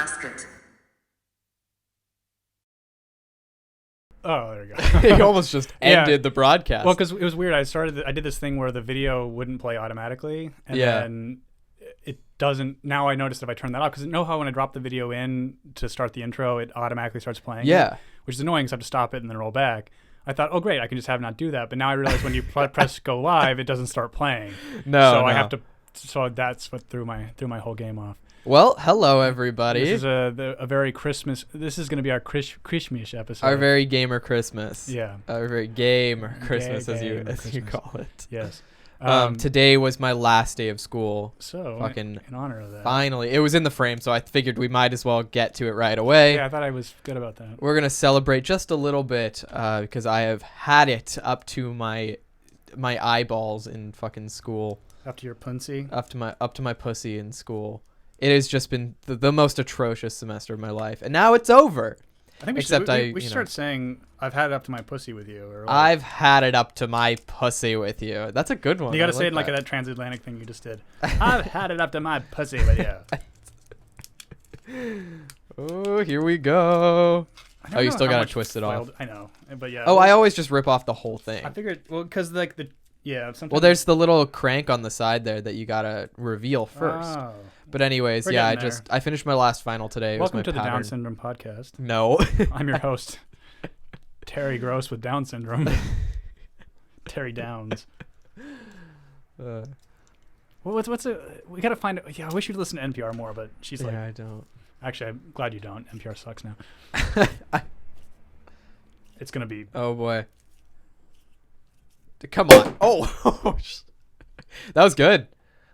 basket. Oh, there you go. You almost just ended the broadcast. Well, because it was weird. I did this thing where the video wouldn't play automatically, and then it doesn't. Now I noticed if I turn that off, because you know how when I drop the video in to start the intro, it automatically starts playing. Yeah. Which is annoying, because I have to stop it and then roll back. I thought, oh great, I can just have not do that. But now I realize when you press go live, it doesn't start playing. I have to. So that's what threw my whole game off. Well, hello everybody. This is a very Christmas. This is going to be our Christmas episode. Our very gamer Christmas. Yeah. Our very gamer Christmas, as you Christmas. call it. Yes. Today was my last day of school. So fucking in honor of that. Finally, it was in the frame, so I figured we might as well get to it right away. Yeah, I thought I was good about that. We're gonna celebrate just a little bit because I have had it up to my eyeballs in fucking school. Up to your pussy. Up to my pussy in school. It has just been the most atrocious semester of my life, and now it's over. I think we should start saying I've had it up to my pussy with you. Or I've had it up to my pussy with you. That's a good one. You got to say it like that transatlantic thing you just did. I've had it up to my pussy with you. Oh, here we go. Oh, you still got to twist it off. I know, but yeah. Oh, I always just rip off the whole thing. I figured, well, because like sometimes. Well, there's the little crank on the side there that you got to reveal first. Oh. But anyways, I finished my last final today. Welcome to the Down Syndrome Podcast. No. I'm your host, Terry Gross with Down Syndrome. Terry Downs. Well, we got to find it. Yeah, I wish you'd listen to NPR more, but she's like. Yeah, I don't. Actually, I'm glad you don't. NPR sucks now. It's going to be. Oh, boy. Come on. Oh. That was good.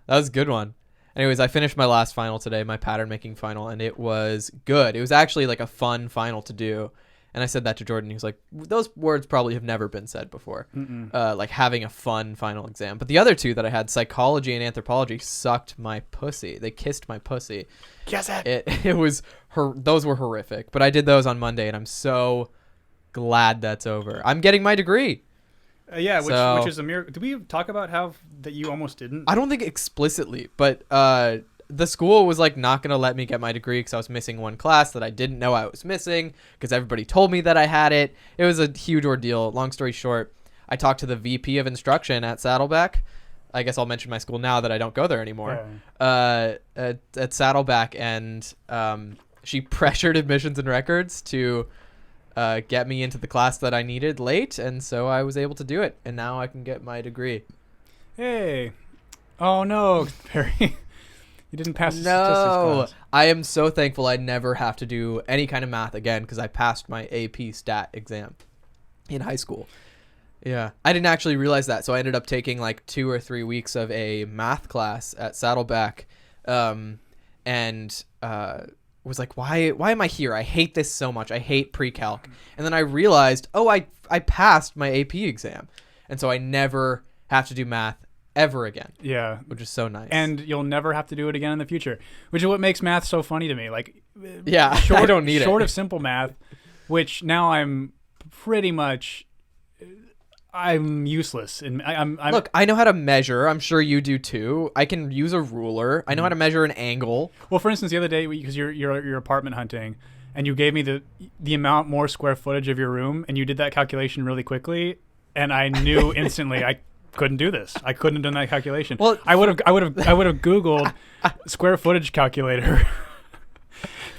That was a good one. Anyways, I finished my last final today, my pattern making final, and it was good. It was actually like a fun final to do. And I said that to Jordan. He was like, those words probably have never been said before. Like having a fun final exam. But the other two that I had, psychology and anthropology, sucked my pussy. They kissed my pussy. Kiss it. It was those were horrific. But I did those on Monday, and I'm so glad that's over. I'm getting my degree. Which is a miracle. Did we talk about how that you almost didn't? I don't think explicitly, but the school was like not going to let me get my degree because I was missing one class that I didn't know I was missing because everybody told me that I had it. It was a huge ordeal. Long story short, I talked to the VP of instruction at Saddleback. I guess I'll mention my school now that I don't go there anymore. Yeah. At Saddleback, and she pressured admissions and records to get me into the class that I needed late, and so I was able to do it, and now I can get my degree. Hey. Oh no, Perry. You didn't pass the statistics class. I am so thankful I never have to do any kind of math again because I passed my AP stat exam in high school. Yeah. I didn't actually realize that, so I ended up taking like 2 or 3 weeks of a math class at Saddleback, and was like, why am I here? I hate this so much. I hate pre-calc. And then I realized, I passed my AP exam. And so I never have to do math ever again. Yeah. Which is so nice. And you'll never have to do it again in the future, which is what makes math so funny to me. Like, yeah, I don't need it. Short of simple math, which now I'm pretty much... I'm useless. And I'm Look, I know how to measure. I'm sure you do too. I can use a ruler. I know how to measure an angle. Well, for instance, the other day, because you're apartment hunting, and you gave me the amount more square footage of your room, and you did that calculation really quickly, and I knew instantly I couldn't do this. I couldn't have done that calculation. Well, I would have Googled square footage calculator,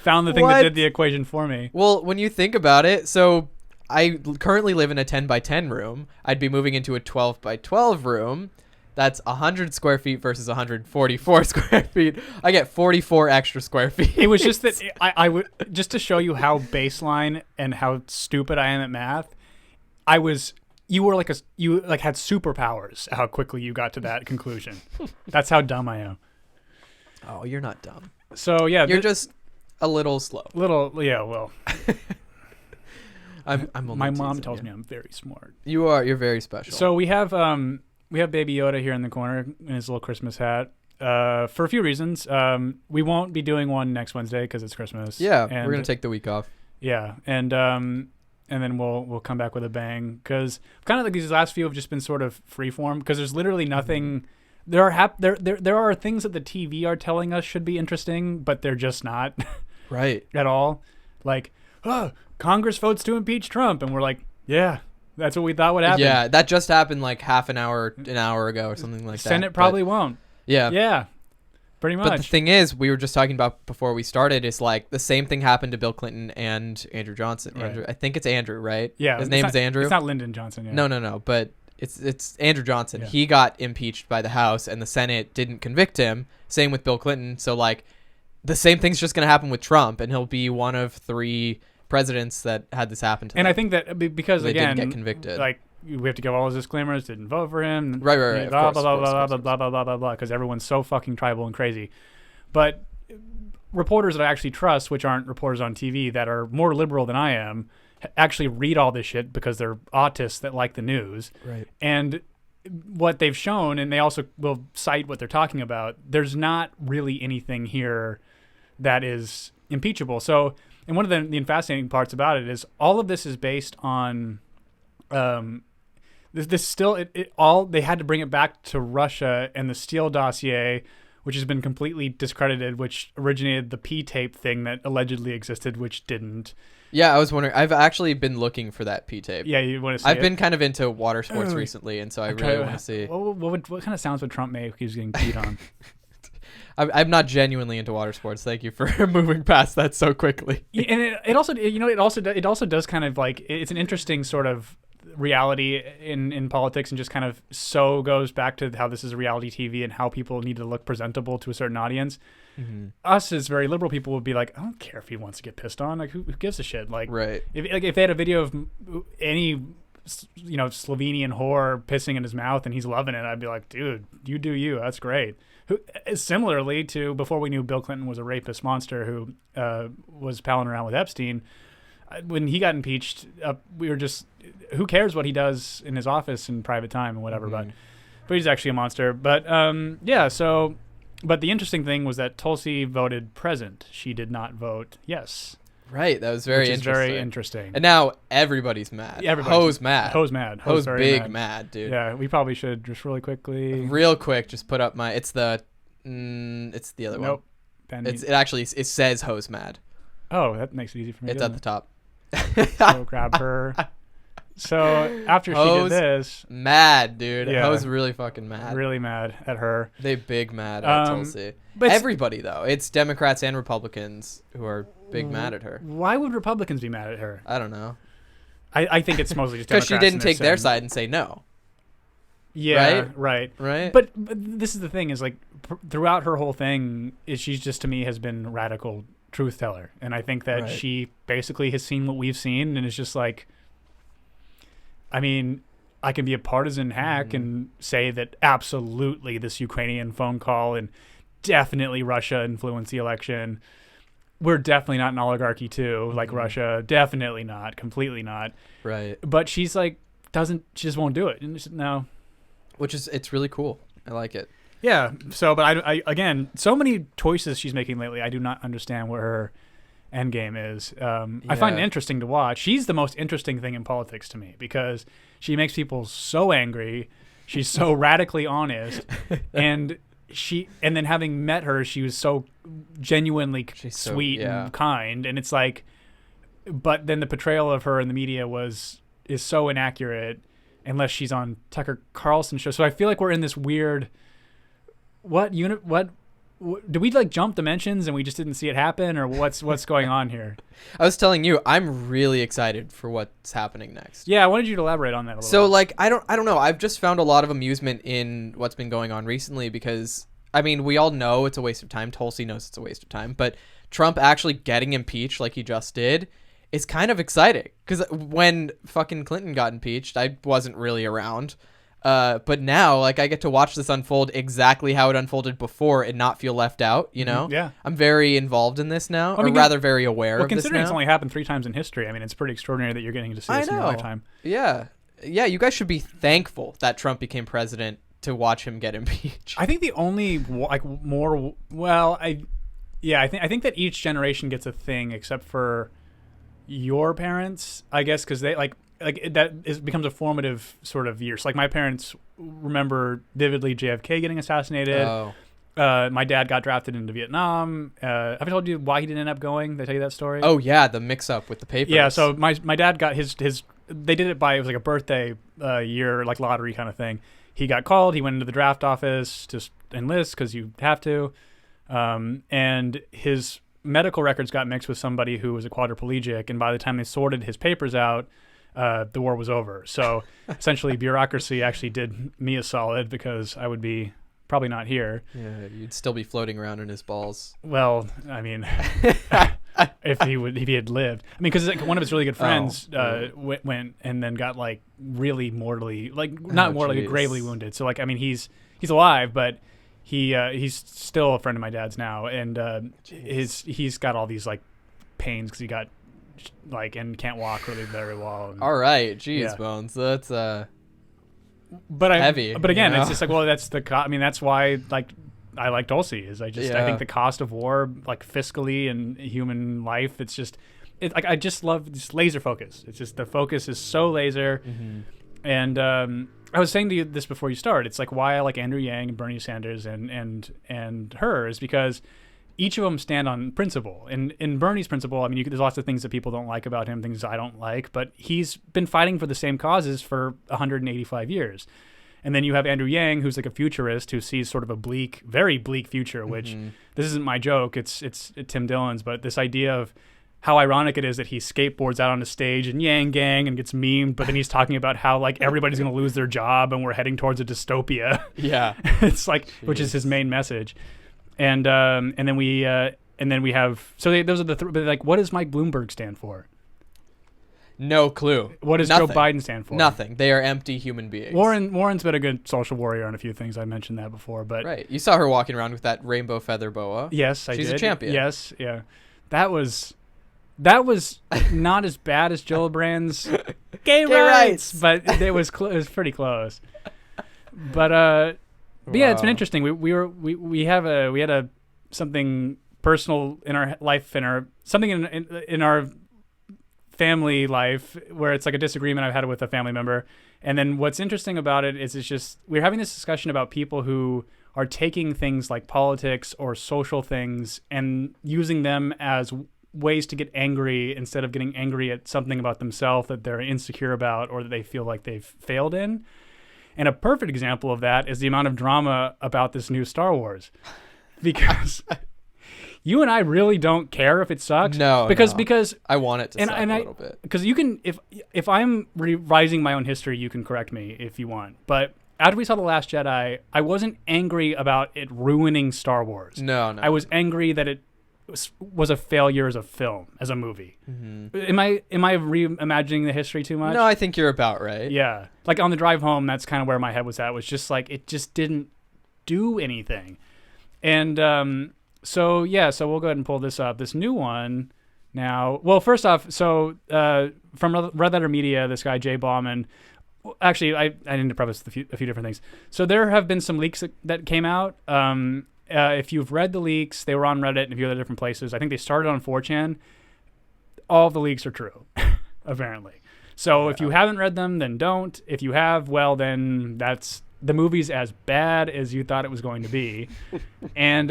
found the thing that did the equation for me. Well, when you think about it, so I currently live in a 10 by 10 room. I'd be moving into a 12 by 12 room. That's 100 square feet versus 144 square feet. I get 44 extra square feet. It was just that I would, just to show you how baseline and how stupid I am at math. You had superpowers. How quickly you got to that conclusion. That's how dumb I am. Oh, you're not dumb. So yeah, you're just a little slow. Well. My mom tells me I'm very smart. You're very special. So we have Baby Yoda here in the corner in his little Christmas hat. For a few reasons. We won't be doing one next Wednesday because it's Christmas. Yeah, we're gonna take the week off. Yeah, and then we'll come back with a bang because kind of like these last few have just been sort of freeform because there's literally nothing. There are things that the TV are telling us should be interesting, but they're just not. Right. at all. Like, oh, Congress votes to impeach Trump, and we're like, yeah, that's what we thought would happen. Yeah, that just happened like an hour ago or something like that. Senate probably won't. Yeah. Yeah, pretty much. But the thing is, we were just talking about before we started, is like the same thing happened to Bill Clinton and Andrew Johnson. Right. Andrew, I think it's Andrew, right? Yeah, his name is Andrew. It's not Lyndon Johnson. Yeah. No, but it's Andrew Johnson. Yeah. He got impeached by the House, and the Senate didn't convict him. Same with Bill Clinton. So like, the same thing's just gonna happen with Trump, and he'll be one of 3 presidents that had this happen to them. And I think that because they again, didn't get convicted. Like, we have to give all those disclaimers. Didn't vote for him. Right. Blah Of course, blah of blah course, blah of blah course. blah blah blah. Because everyone's so fucking tribal and crazy. But reporters that I actually trust, which aren't reporters on TV that are more liberal than I am, actually read all this shit because they're autists that like the news. Right. And what they've shown, and they also will cite what they're talking about, there's not really anything here that is impeachable. So, and one of the fascinating parts about it is all of this is based on this still all they had to bring it back to Russia and the Steele dossier, which has been completely discredited, which originated the P-tape thing that allegedly existed, which didn't. Yeah, I was wondering. I've actually been looking for that P-tape. Yeah, you want to see I've it? been kind of into water sports recently, and so I really want to see. What kind of sounds would Trump make if he was getting peed on? I'm not genuinely into water sports. Thank you for moving past that so quickly. Yeah, and it also, it also does kind of like, it's an interesting sort of reality in politics, and just kind of so goes back to how this is reality TV and how people need to look presentable to a certain audience. Mm-hmm. Us as very liberal people would be like, I don't care if he wants to get pissed on. Like, who gives a shit? Like, Right. If they had a video of any, Slovenian whore pissing in his mouth and he's loving it, I'd be like, dude, you do you. That's great. Similarly to before we knew Bill Clinton was a rapist monster who was palling around with Epstein, when he got impeached, we were just, who cares what he does in his office in private time and whatever. Mm-hmm. But he's actually a monster. But yeah, so, but the interesting thing was that Tulsi voted present. She did not vote yes. Right. That was very interesting. Very interesting. And now everybody's mad. Yeah, Ho's mad. Ho's mad. Ho's very big mad, dude. Yeah, we probably should just really quickly. Real quick, just put up my. It's the other one. Nope. It actually it says Ho's mad. Oh, that makes it easy for me. It's at the top. So grab her. So after Ho's she did this, mad, dude. Yeah. Ho's really fucking mad. really mad at her. They big mad at Tulsi. But Everybody though, it's Democrats and Republicans who are big mad at her. Why would Republicans be mad at her? I don't know. I think it's mostly just Because Democrats. she didn't in take their side and say no. Yeah, right. Right. But this is the thing: is like throughout her whole thing, is she's just to me has been radical truth teller, and I think that Right. she basically has seen what we've seen, and it's just like, I mean, I can be a partisan hack and say that absolutely this Ukrainian phone call and definitely Russia influenced the election. We're definitely not an oligarchy too, like Russia. Definitely not, completely not. Right. But she's like, she just won't do it. And it's, no. It's really cool. I like it. Yeah. So, but I again, so many choices she's making lately. I do not understand what her end game is. I find it Yeah. interesting to watch. She's the most interesting thing in politics to me because she makes people so angry. She's so radically honest, and then having met her, she was so genuinely She's so- sweet yeah. and kind. And it's like, but then the portrayal of her in the media is so inaccurate. Unless she's on Tucker Carlson's show. So I feel like we're in this weird, did we like jump dimensions and we just didn't see it happen, or what's going on here? I was telling you, I'm really excited for what's happening next. Yeah, I wanted you to elaborate on that a little So bit. like I don't know. I've just found a lot of amusement in what's been going on recently because I mean, we all know it's a waste of time. Tulsi knows it's a waste of time, but Trump actually getting impeached like he just did is kind of exciting because when fucking Clinton got impeached, I wasn't really around. But now, like, I get to watch this unfold exactly how it unfolded before and not feel left out, you know? Yeah. I'm very involved in this now, I mean, or rather very aware well, of this considering now. it's only happened 3 times in history, I mean, it's pretty extraordinary that you're getting to see this in your lifetime. Yeah. Yeah, you guys should be thankful that Trump became president to watch him get impeached. I think the only I think that each generation gets a thing except for your parents, I guess, because they becomes a formative sort of year. So like my parents remember vividly JFK getting assassinated. Oh. My dad got drafted into Vietnam. Have I told you why he didn't end up going? Did I tell you that story? Oh yeah, the mix-up with the papers. Yeah, so my dad got his they did it by, it was like a birthday year, like lottery kind of thing. He got called. He went into the draft office to enlist because you have to. And his medical records got mixed with somebody who was a quadriplegic. And by the time they sorted his papers out, the war was over. So essentially bureaucracy actually did me a solid because I would be probably not here. Yeah, you'd still be floating around in his balls. Well, I mean, if he had lived. I mean, because like one of his really good friends went and then got like really mortally, like not mortally, but gravely wounded. So like, I mean, he's alive, but he's still a friend of my dad's now, and he's got all these like pains because he got like and can't walk really very well. And, all right, geez, Bones, that's heavy. But again, it's just like, well, that's I mean, that's why like I like Dulce is I think the cost of war, like fiscally and human life, it's just like I just love this laser focus. It's just the focus is so laser. And I was saying to you this before you start. It's like why I like Andrew Yang and Bernie Sanders and her is because each of them stand on principle. And in Bernie's principle, I mean, there's lots of things that people don't like about him, things I don't like, but he's been fighting for the same causes for 185 years. And then you have Andrew Yang, who's like a futurist who sees sort of a bleak, very bleak future, which this isn't my joke. It's Tim Dillon's, but this idea of how ironic it is that he skateboards out on a stage and Yang Gang and gets memed, but then he's talking about how like everybody's going to lose their job and we're heading towards a dystopia. Yeah. It's like, which is his main message. And then we have, so those are but like, what does Mike Bloomberg stand for? No clue. What does Joe Biden stand for? Nothing. They are empty human beings. Warren's been a good social warrior on a few things. I mentioned that before, but right. You saw her walking around with that rainbow feather boa. Yes, I did. She's a champion. Yes, yeah. That was not as bad as Gillibrand's gay rights, but it was pretty close. But yeah, it's been interesting. We had something personal in our life, something in our family life where it's like a disagreement I've had with a family member. And then what's interesting about it is it's just we're having this discussion about people who are taking things like politics or social things and using them as ways to get angry instead of getting angry at something about themselves that they're insecure about or that they feel like they've failed in. And a perfect example of that is the amount of drama about this new Star Wars. Because you and I really don't care if it sucks. No, because I want it to suck a little bit. Because you can, if I'm revising my own history, you can correct me if you want. But after we saw The Last Jedi, I wasn't angry about it ruining Star Wars. No. I was angry that it was a failure as a film, as a movie. Am I reimagining the history too much? No, I think you're about right. Yeah. Like on the drive home, that's kind of where my head was at. Was just like, it just didn't do anything. And so we'll go ahead and pull this up. This new one now. Well, first off, so from Red Letter Media, this guy, Jay Bauman, actually, I need to preface a few different things. So there have been some leaks that came out. If you've read the leaks, they were on Reddit and a few other different places. I think they started on 4chan. All of the leaks are true, apparently. So if you haven't read them, then don't. If you have, well, then the movie's as bad as you thought it was going to be. And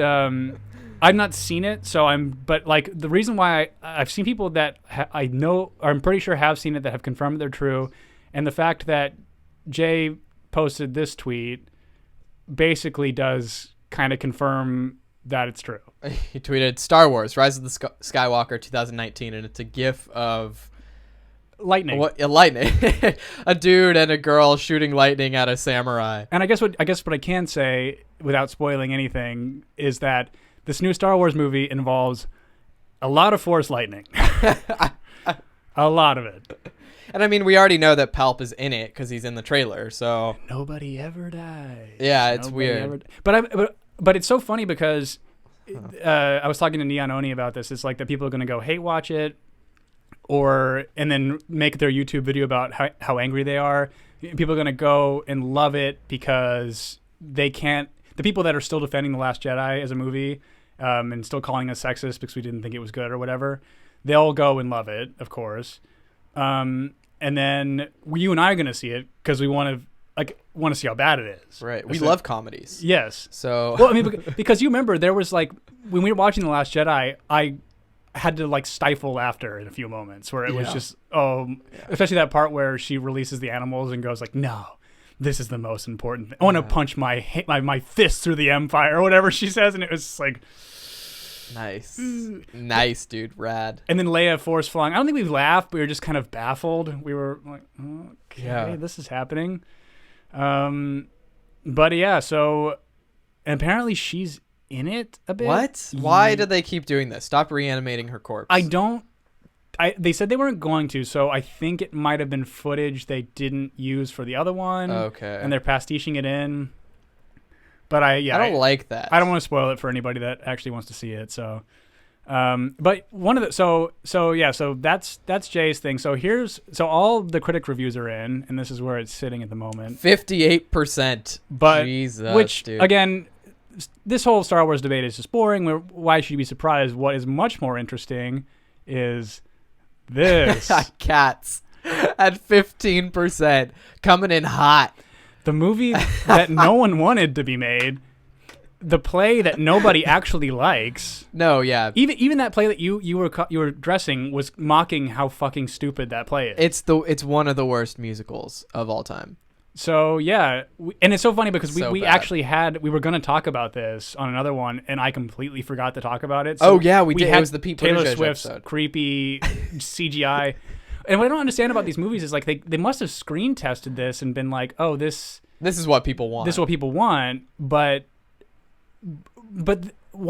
I've not seen it, but like the reason why I've seen people that I know, or I'm pretty sure have seen it, that have confirmed they're true. And the fact that Jay posted this tweet basically does kind of confirm that it's true. He tweeted Star Wars Rise of the Skywalker 2019, and it's a gif of lightning. Lightning. A dude and a girl shooting lightning at a samurai. And I guess what I can say without spoiling anything is that this new Star Wars movie involves a lot of Force lightning. A lot of it. And I mean, we already know that Palp is in it because he's in the trailer. So nobody ever dies. Yeah, it's weird. But it's so funny because I was talking to Neon Oni about this. It's like that people are going to go hate watch it, and then make their YouTube video about how angry they are. People are going to go and love it because they can't. The people that are still defending The Last Jedi as a movie and still calling us sexist because we didn't think it was good or whatever, they'll go and love it, of course. And then you and I are going to see it because we want to like want to see how bad it is. Right. We love comedies. Yes. So Well, I mean, because you remember there was like when we were watching The Last Jedi, I had to like stifle laughter in a few moments where it was just especially that part where she releases the animals and goes like, no, this is the most important thing. I want to punch my fist through the Empire or whatever she says, and it was just like nice dude, rad. And then Leia force flying. I don't think we laughed, but we were just kind of baffled. We were like, okay, this is happening. But yeah, so apparently she's in it a bit. What? Why did they keep doing this? Stop reanimating her corpse. They said they weren't going to, so I think it might have been footage they didn't use for the other one. Okay. And they're pastiching it in. But I don't like that. I don't want to spoil it for anybody that actually wants to see it. So, but one of the so that's Jay's thing. So all the critic reviews are in, and this is where it's sitting at the moment. 58%. But Jesus, which dude. Again, this whole Star Wars debate is just boring. Why should you be surprised? What is much more interesting is this. Cats at 15%, coming in hot. The movie that no one wanted to be made, the play that nobody actually likes. No, yeah. Even that play that you were dressing was mocking how fucking stupid that play is. It's one of the worst musicals of all time. So yeah, and it's so funny because we bad. actually we were going to talk about this on another one, and I completely forgot to talk about it. So we did. Had it was the Pete Taylor Buttigieg Swift's episode. Creepy CGI. And what I don't understand about these movies is like they must have screen tested this and been like, oh, this is what people want. This is what people want, but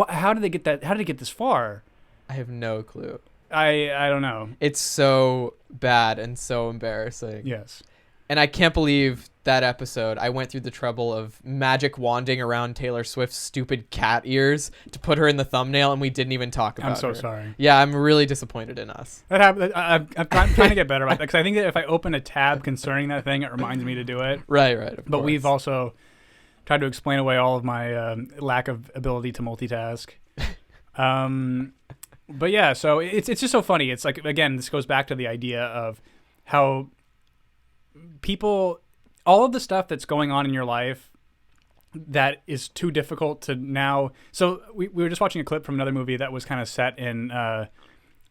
how did they get that? How did they get this far? I have no clue. I don't know. It's so bad and so embarrassing. Yes. And I can't believe that episode I went through the trouble of magic wanding around Taylor Swift's stupid cat ears to put her in the thumbnail, and we didn't even talk about her. I'm so sorry. Yeah, I'm really disappointed in us. That happened. I'm trying to get better about that because I think that if I open a tab concerning that thing, it reminds me to do it. Right. Of but course. we've also tried to explain away all of my lack of ability to multitask. But yeah, so it's just so funny. It's like, again, this goes back to the idea of how people, all of the stuff that's going on in your life that is too difficult to now. So we were just watching a clip from another movie that was kind of set in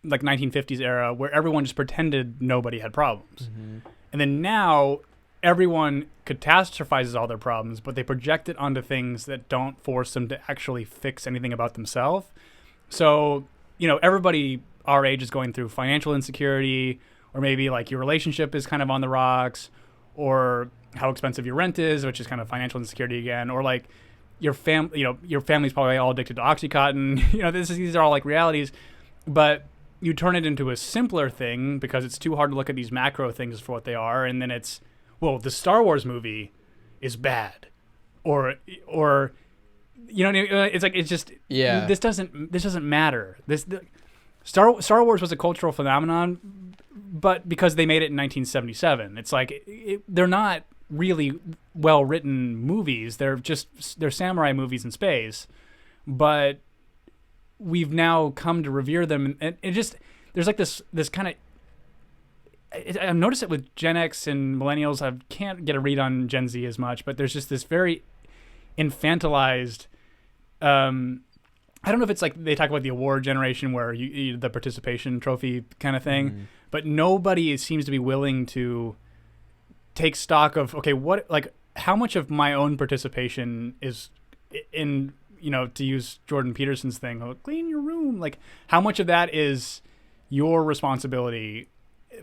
like 1950s era where everyone just pretended nobody had problems. Mm-hmm. And then now everyone catastrophizes all their problems, but they project it onto things that don't force them to actually fix anything about themselves. So, everybody our age is going through financial insecurity, or maybe like your relationship is kind of on the rocks, or how expensive your rent is, which is kind of financial insecurity again, or like your family's probably all addicted to Oxycontin. These are all like realities, but you turn it into a simpler thing because it's too hard to look at these macro things for what they are, and then it's, well, the Star Wars movie is bad, or it's like, it's just, this doesn't matter. Star Wars was a cultural phenomenon, but because they made it in 1977, it's like they're not really well written movies. They're samurai movies in space, but we've now come to revere them, and it just, there's like this kind of, I've noticed it with Gen X and millennials. I can't get a read on Gen Z as much, but there's just this very infantilized, I don't know if it's like they talk about the award generation where you the participation trophy kind of thing, but nobody seems to be willing to take stock of, okay, how much of my own participation is in, to use Jordan Peterson's thing, clean your room. Like, how much of that is your responsibility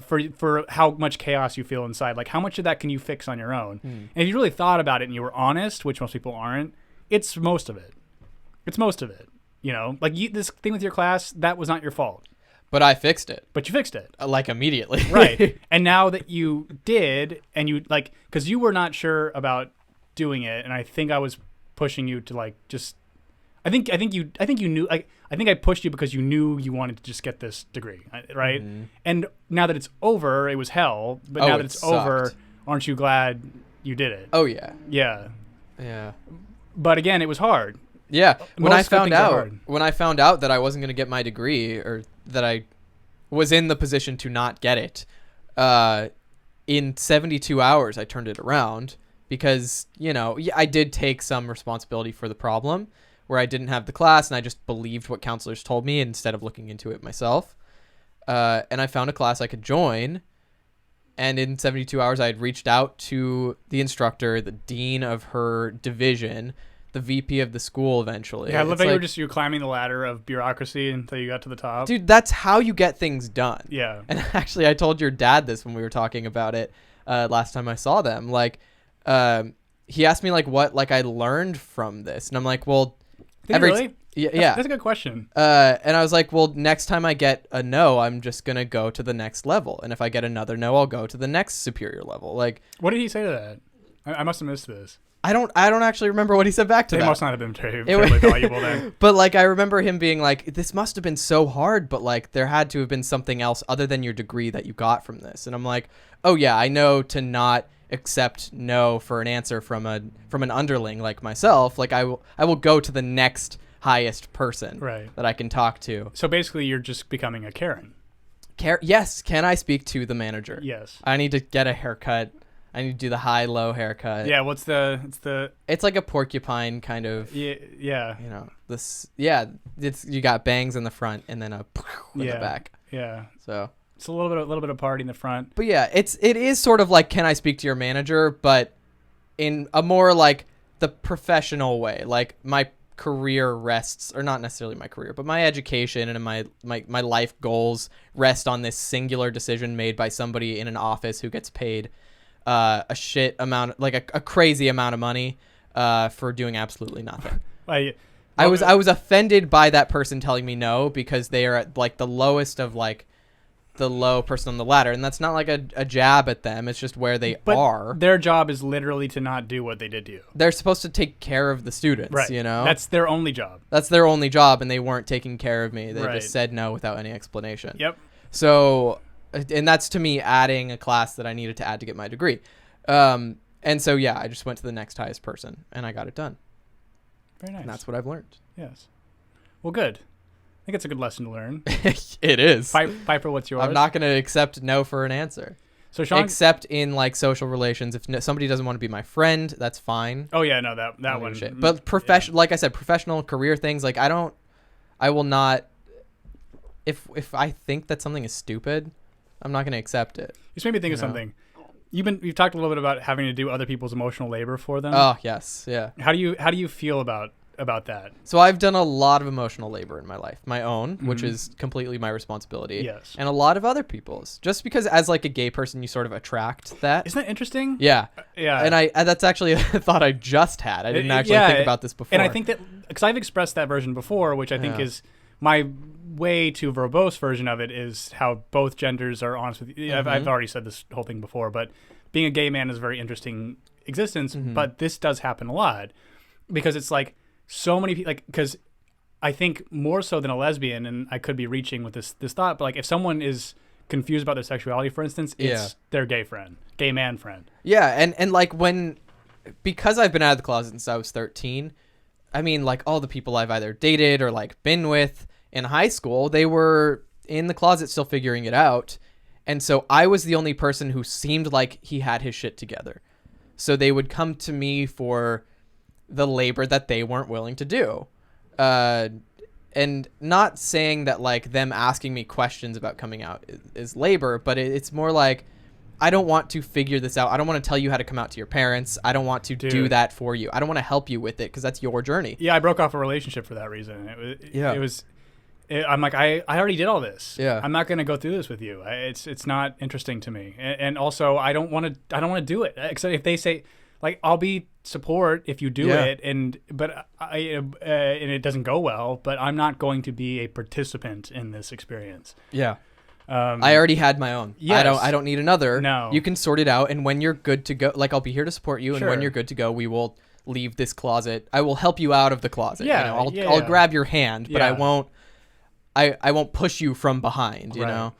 for how much chaos you feel inside? Like, how much of that can you fix on your own? And if you really thought about it and you were honest, which most people aren't, it's most of it. Like this thing with your class, that was not your fault. But I fixed it. But you fixed it. Like, immediately. Right. And now that you did, and you, like, because you were not sure about doing it, and I think I was pushing you to, like, just, I think you knew, like, I think I pushed you because you knew you wanted to just get this degree, right? Mm-hmm. And now that it's over, it was hell, but now that it's over, aren't you glad you did it? Oh, yeah. Yeah. Yeah. But again, it was hard. Yeah, when I found out that I wasn't going to get my degree, or that I was in the position to not get it, in 72 hours I turned it around, because, I did take some responsibility for the problem where I didn't have the class and I just believed what counselors told me instead of looking into it myself. And I found a class I could join. And in 72 hours, I had reached out to the instructor, the dean of her division, the VP of the school eventually. Yeah, I love that you were climbing the ladder of bureaucracy until you got to the top. Dude, that's how you get things done. Yeah. And actually, I told your dad this when we were talking about it last time I saw them. Like, he asked me, like, what, like, I learned from this. And I'm like, well... Really? Yeah. That's a good question. And I was like, well, next time I get a no, I'm just going to go to the next level. And if I get another no, I'll go to the next superior level. Like, what did he say to that? I must have missed this. I don't actually remember what he said back to that. It must not have been terribly valuable then. But like, I remember him being like, this must have been so hard, but like there had to have been something else other than your degree that you got from this. And I'm like, oh yeah, I know to not accept no for an answer from an underling like myself. Like I will go to the next highest person that I can talk to. So basically you're just becoming a Karen. Yes. Can I speak to the manager? Yes. I need to get a haircut. I need to do the high-low haircut. Yeah, it's like a porcupine kind of. Yeah. You got bangs in the front and then a in the back. Yeah. So it's a little bit of party in the front. But yeah, it is sort of like, can I speak to your manager, but in a more like the professional way. Like my career rests, or not necessarily my career, but my education and my life goals rest on this singular decision made by somebody in an office who gets paid a shit amount, like a crazy amount of money for doing absolutely nothing. I was offended by that person telling me no, because they are at like the lowest of like the low person on the ladder, and that's not like a jab at them. It's just where they are. Their job is literally to not do what they did to you. They're supposed to take care of the students, right? That's their only job. That's their only job, and they weren't taking care of me. They just said no without any explanation. Yep. So, and that's to me adding a class that I needed to add to get my degree. And so yeah, I just went to the next highest person and I got it done. Very nice. And that's what I've learned. Yes. Well, good. I think it's a good lesson to learn. It is. Fight for what's yours. I'm not going to accept no for an answer. So Sean, except in like social relations, if somebody doesn't want to be my friend, that's fine. Oh yeah, no, that one. Shit. But like I said, professional career things, like I will not. If I think that something is stupid, I'm not going to accept it. This made me think of something. You've talked a little bit about having to do other people's emotional labor for them. Oh yes, yeah. How do you feel about that? So I've done a lot of emotional labor in my life, my own, which is completely my responsibility. Yes. And a lot of other people's, just because as like a gay person, you sort of attract that. Isn't that interesting? Yeah. Yeah. And that's actually a thought I just had. I didn't actually think about this before. And I think that because I've expressed that version before, which I think is my way too verbose version of it, is how both genders are honest with you. I've already said this whole thing before, but being a gay man is a very interesting existence. But this does happen a lot because it's like so many people, like, because I think more so than a lesbian, and I could be reaching with this thought, but like if someone is confused about their sexuality, for instance, it's their gay man friend. Yeah. And like because I've been out of the closet since I was 13, I mean, like all the people I've either dated or like been with in high school, they were in the closet still figuring it out. And so I was the only person who seemed like he had his shit together. So they would come to me for the labor that they weren't willing to do. And not saying that like them asking me questions about coming out is labor, but it's more like, I don't want to figure this out. I don't want to tell you how to come out to your parents. I don't want to do that for you. I don't want to help you with it because that's your journey. Yeah, I broke off a relationship for that reason. I'm like, I already did all this. Yeah. I'm not going to go through this with you. It's not interesting to me. And also I don't want to do it. Except if they say, like, I'll be support if you do it, and it doesn't go well, but I'm not going to be a participant in this experience. Yeah. I already had my own. Yes. I don't need another. No. You can sort it out, and when you're good to go, like, I'll be here to support you, and when you're good to go, we will leave this closet. I will help you out of the closet. Yeah. I'll grab your hand, but I won't push you from behind, you know.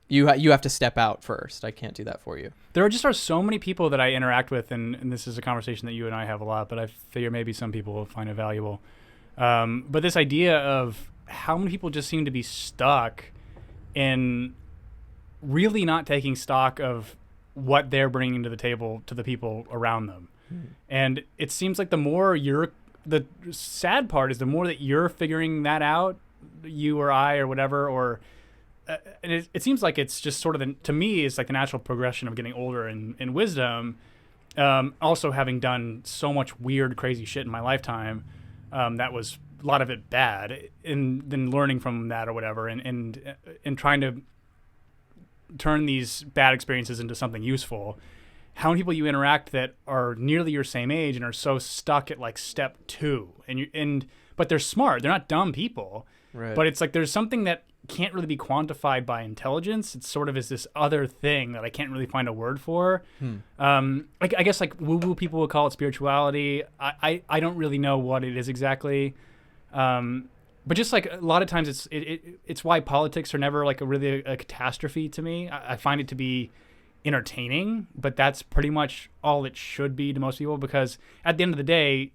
You have to step out first. I can't do that for you. There are so many people that I interact with, and this is a conversation that you and I have a lot, but I figure maybe some people will find it valuable. But this idea of how many people just seem to be stuck in really not taking stock of what they're bringing to the table to the people around them. And it seems like the sad part is the more that you're figuring that out, you or I or whatever, or and it seems like it's just sort of to me, it's like the natural progression of getting older and wisdom. Also having done so much weird, crazy shit in my lifetime, that was a lot of it bad, and then learning from that or whatever, and trying to turn these bad experiences into something useful. How many people you interact that are nearly your same age and are so stuck at like step 2, but they're smart, they're not dumb people, Right. but it's like there's something that can't really be quantified by intelligence. It sort of is this other thing that I can't really find a word for. I guess like woo-woo people would call it spirituality. I don't really know what it is exactly. But just like a lot of times it's why politics are never like a catastrophe to me. I find it to be entertaining, but that's pretty much all it should be to most people, because at the end of the day,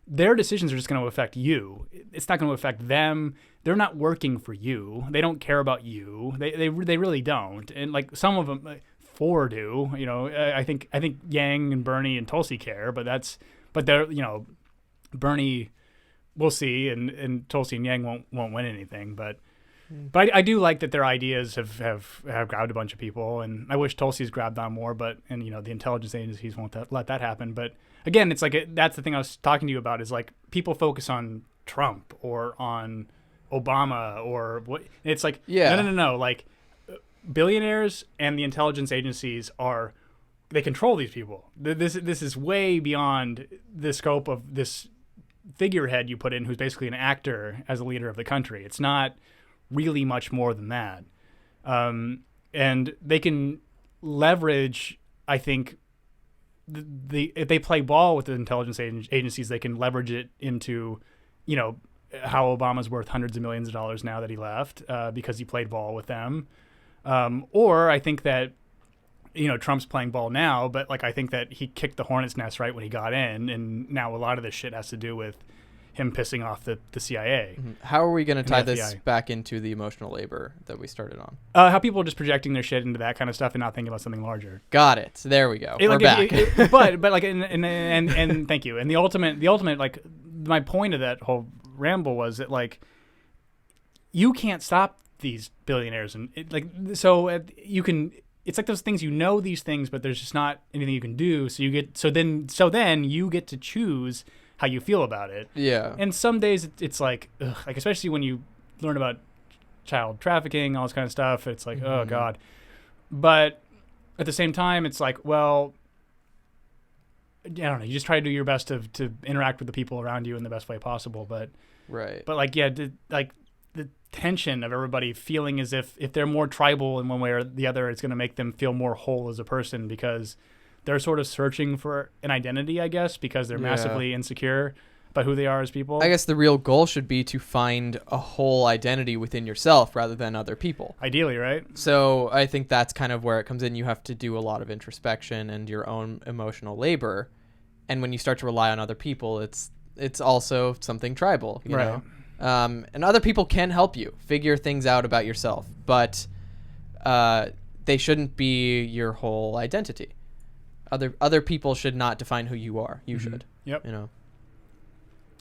their decisions are just going to affect you. It's not going to affect them. They're not working for you. They don't care about you. They really don't. And like some of them, like, 4 do. You know, I think Yang and Bernie and Tulsi care, but they're, you know, Bernie, we'll see, and Tulsi and Yang won't win anything. But I do like that their ideas have grabbed a bunch of people, and I wish Tulsi's grabbed on more. And you know, the intelligence agencies won't let that happen. But again, it's like that's the thing I was talking to you about, is like people focus on Trump or on Obama or what. It's like no. Like billionaires and the intelligence agencies they control these people. This is way beyond the scope of this figurehead you put in, who's basically an actor as a leader of the country. It's not really much more than that. And they can leverage, I think, if they play ball with the intelligence agencies, they can leverage it into, you know, how Obama's worth hundreds of millions of dollars now that he left, because he played ball with them. Or I think that, you know, Trump's playing ball now, but like I think that he kicked the hornet's nest right when he got in, and now a lot of this shit has to do with him pissing off the CIA. How are we going to tie this back into the emotional labor that we started on? How people are just projecting their shit into that kind of stuff and not thinking about something larger. Got it. There we go. We're back. But like and thank you. And the ultimate like my point of that whole ramble was that like you can't stop these billionaires, and you can. It's like those things, you know, these things, but there's just not anything you can do. So then you get to choose how you feel about it. Yeah. And some days it's like, ugh, like especially when you learn about child trafficking, all this kind of stuff, it's like, oh God. But at the same time, it's like, well, I don't know. You just try to do your best to interact with the people around you in the best way possible. But right. But like, yeah, the tension of everybody feeling as if they're more tribal in one way or the other, it's going to make them feel more whole as a person, because they're sort of searching for an identity, I guess, because they're massively insecure about who they are as people. I guess the real goal should be to find a whole identity within yourself rather than other people. Ideally, right? So I think that's kind of where it comes in. You have to do a lot of introspection and your own emotional labor. And when you start to rely on other people, it's also something tribal, you know? And other people can help you figure things out about yourself, but they shouldn't be your whole identity. Other people should not define who you are. You should. Yep. You know.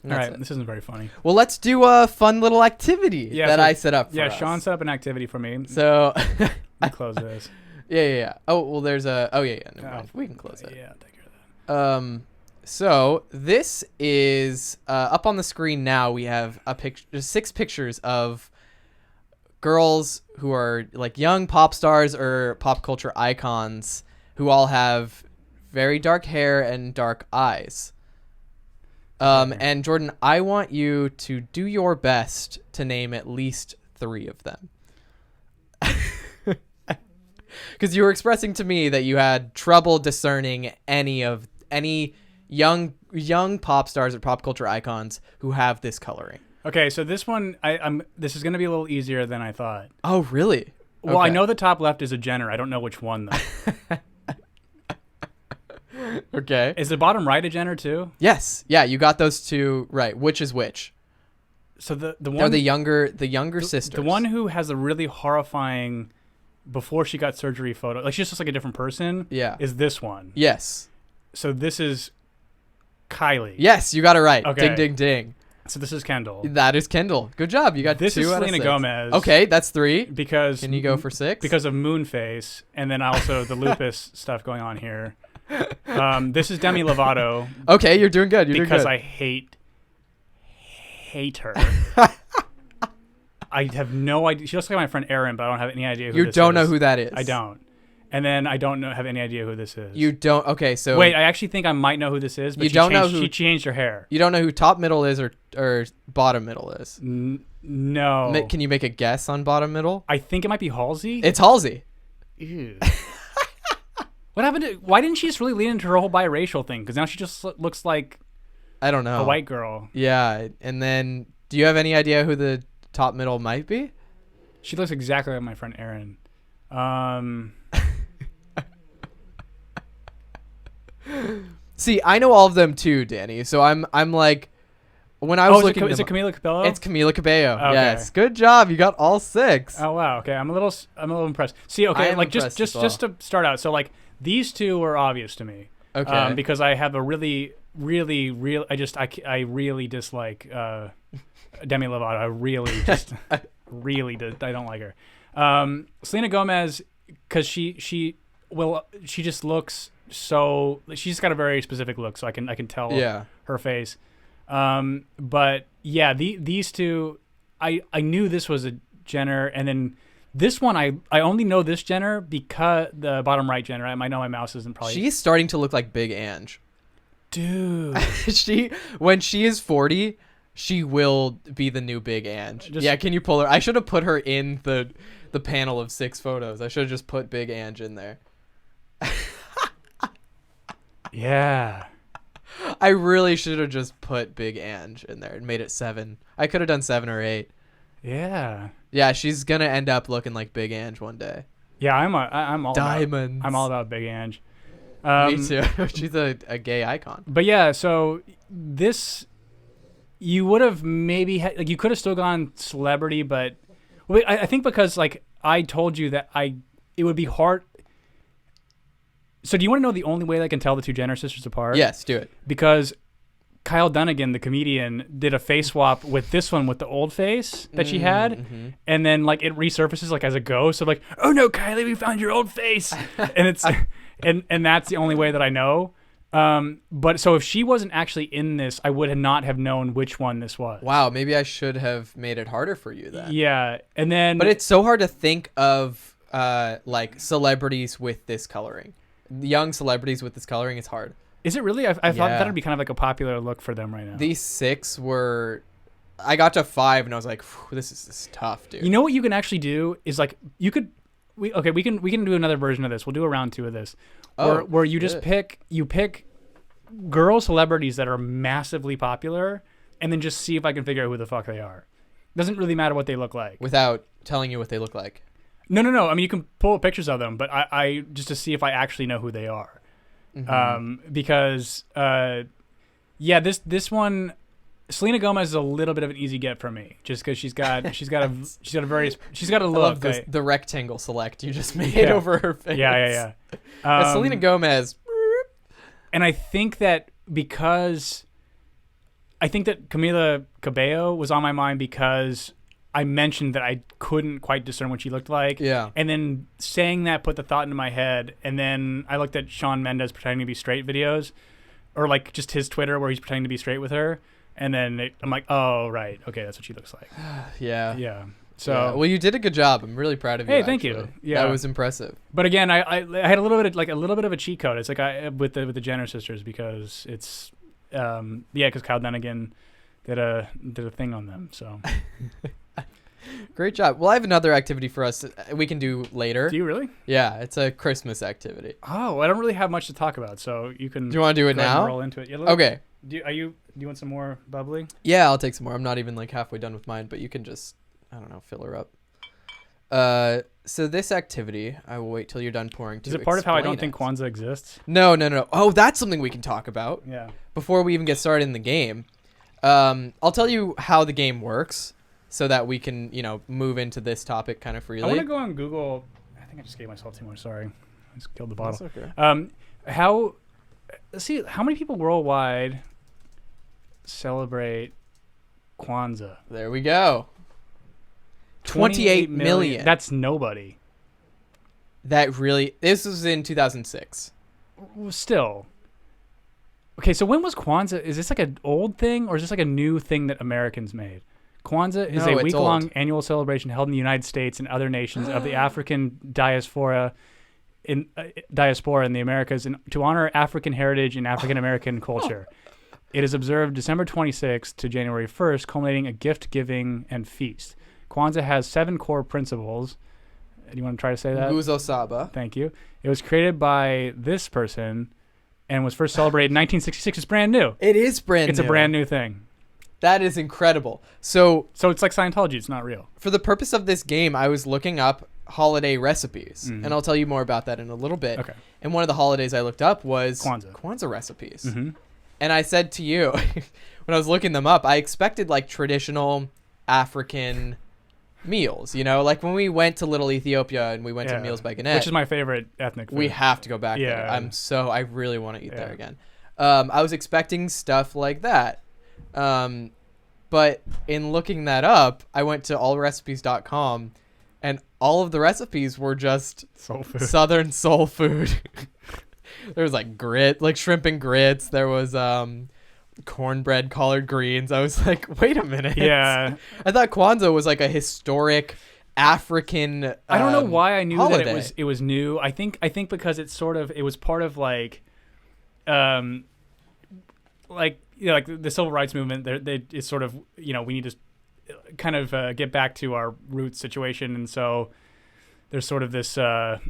All right. This isn't very funny. Well, let's do a fun little activity that I set up for us. Sean set up an activity for me. So let me close this. Yeah. Oh, well, there's a... Oh, yeah. No, we can close it. Yeah, take care of that. So this is up on the screen now. We have there's 6 pictures of girls who are like young pop stars or pop culture icons who all have very dark hair and dark eyes. And Jordan, I want you to do your best to name at least 3 of them. Because you were expressing to me that you had trouble discerning any young pop stars or pop culture icons who have this coloring. Okay, so this one, this is going to be a little easier than I thought. Oh, really? Well, I know the top left is a Jenner. I don't know which one, though. Okay. Is the bottom right a Jenner, too? Yes. Yeah, you got those 2 right. Which is which? So the one... They're the younger sisters. The one who has a really horrifying before she got surgery photo, like she just looks like a different person. Yeah. Is this one? Yes. So this is Kylie. Yes, you got it right. Okay. Ding, ding, ding. So this is Kendall. That is Kendall. Good job. You got This 2 is out of Selena 6. Gomez. Okay, that's 3. Because Can you go for 6? Because of Moonface, and then also the lupus stuff going on here. This is Demi Lovato. Okay, you're doing good. You're Because doing I hate her. I have no idea. She looks like my friend Erin, but I don't have any idea who good. You this don't is. know who that is. I don't. And then I don't have any idea who this is. You don't. Okay, so wait. I actually think I might know who this is. But You don't know who- she changed her hair. you don't know who top middle is or bottom middle is. No. Can you make a guess on bottom middle? I think it might be Halsey. It's Halsey. Ew. What happened to? Why didn't she just really lean into her whole biracial thing? Because now she just looks like I don't know. a white girl. Yeah, and then do you have any idea who the top middle might be? She looks exactly like my friend Erin. See, I know all of them too, Danny. So I'm like, when I was looking, is it Camila Cabello? it's Camila Cabello. Okay. Yes, good job. You got all 6. Oh wow. Okay, I'm a little impressed. See, I okay, am like impressed just as well. to start out. So like these two were obvious to me. Okay. Because I have a really I really dislike Demi Lovato. I really just I don't like her. Selena Gomez, because she just looks so. She's got a very specific look, so I can tell her face. But yeah, these two, I knew this was a Jenner, and then this one I only know this Jenner because the bottom right Jenner. I might know my mouse isn't probably. She's starting to look like Big Ange. Dude. When she is 40, she will be the new Big Ange. Just- Yeah, can you pull her? I should have put her in the panel of 6 photos. I should have just put Big Ange in there. Yeah. I really should have just put Big Ange in there and made it 7. I could have done 7 or 8. Yeah. Yeah, she's gonna end up looking like Big Ange one day. Yeah, I'm all Diamonds. I'm all about Big Ange. Me too. She's a gay icon. But yeah, so this you would have maybe like you could have still gone celebrity, but I think because like I told you that it would be hard. So do you want to know the only way I can tell the two Jenner sisters apart? Yes, do it. Because Kyle Dunnigan, the comedian, did a face swap with this one with the old face that she had, and then like it resurfaces like as a ghost of like, oh no, Kylie, we found your old face, and it's and that's the only way that I know. But so if she wasn't actually in this, I would not have known which one this was. Wow, maybe I should have made it harder for you then. Yeah, and then But it's so hard to think of like celebrities with this coloring. Young celebrities with this coloring is hard. is it really? I thought that'd be kind of like a popular look for them right now. These 6 were. I got to 5 and I was like, this is tough, dude. You know what you can actually do is like you could. We can do another version of this. We'll do a round 2 of this, where you just pick girl celebrities that are massively popular, and then just see if I can figure out who the fuck they are. Doesn't really matter what they look like. Without telling you what they look like. No. I mean, you can pull up pictures of them, but I just to see if I actually know who they are. Because this one, Selena Gomez is a little bit of an easy get for me, just because she's got a look. I love this, the rectangle select you just made over her face. Yeah. Selena Gomez. And I think that Camila Cabello was on my mind because I mentioned that I couldn't quite discern what she looked like. Yeah. And then saying that put the thought into my head. And then I looked at Shawn Mendes pretending to be straight videos, or like just his Twitter where he's pretending to be straight with her. And then I'm like, oh, right. Okay, that's what she looks like. Yeah. So, well, you did a good job. I'm really proud of you. Hey, thank you. Yeah, that was impressive. But again, I had a little bit of a cheat code. It's like with the Jenner sisters because it's because Kyle Dunnigan did a thing on them. So great job. Well, I have another activity for us we can do later. Do you really? Yeah, it's a Christmas activity. Oh, I don't really have much to talk about, so you can. Do you want to do it go ahead and now? roll into it. Yeah, Okay. Do you want some more bubbly? Yeah, I'll take some more. I'm not even like halfway done with mine, but you can just, I don't know, fill her up. So this activity, I will wait till you're done pouring. Is it part of how I don't think Kwanzaa exists? No. Oh, that's something we can talk about. Yeah. Before we even get started in the game, I'll tell you how the game works, so that we can, move into this topic kind of freely. I want to go on Google. I think think I just gave myself too much. Sorry, I just killed the bottle. That's okay. Let's see, how many people worldwide celebrate Kwanzaa? There we go. 28 million. That's nobody. This was in 2006. Still. Okay, so when was Kwanzaa? Is this like an old thing, or is this like a new thing that Americans made? Kwanzaa is a week-long annual celebration held in the United States and other nations of the African diaspora in the Americas to honor African heritage and African American culture. It is observed December 26th to January 1st, culminating a gift-giving and feast. Kwanzaa has 7 core principles. Do you want to try to say that? Nguzo Saba. Thank you. It was created by this person and was first celebrated in 1966. It's brand new. It is brand new. It's a brand new thing. That is incredible. So it's like Scientology. It's not real. For the purpose of this game, I was looking up holiday recipes, and I'll tell you more about that in a little bit. Okay. And one of the holidays I looked up was Kwanzaa recipes. Mm-hmm. And I said to you, when I was looking them up, I expected like traditional African meals, like when we went to Little Ethiopia and we went to Meals by Gannett, which is my favorite ethnic food. We have to go back there. I really want to eat there again. I was expecting stuff like that. But in looking that up, I went to allrecipes.com and all of the recipes were just Southern soul food. There was like shrimp and grits. There was cornbread, collard greens. I was like, wait a minute. Yeah. I thought Kwanzaa was like a historic African I don't know why I knew holiday. that it was new. I think because it was part of like the civil rights movement. It's sort of, we need to kind of get back to our roots situation, and so there's sort of this that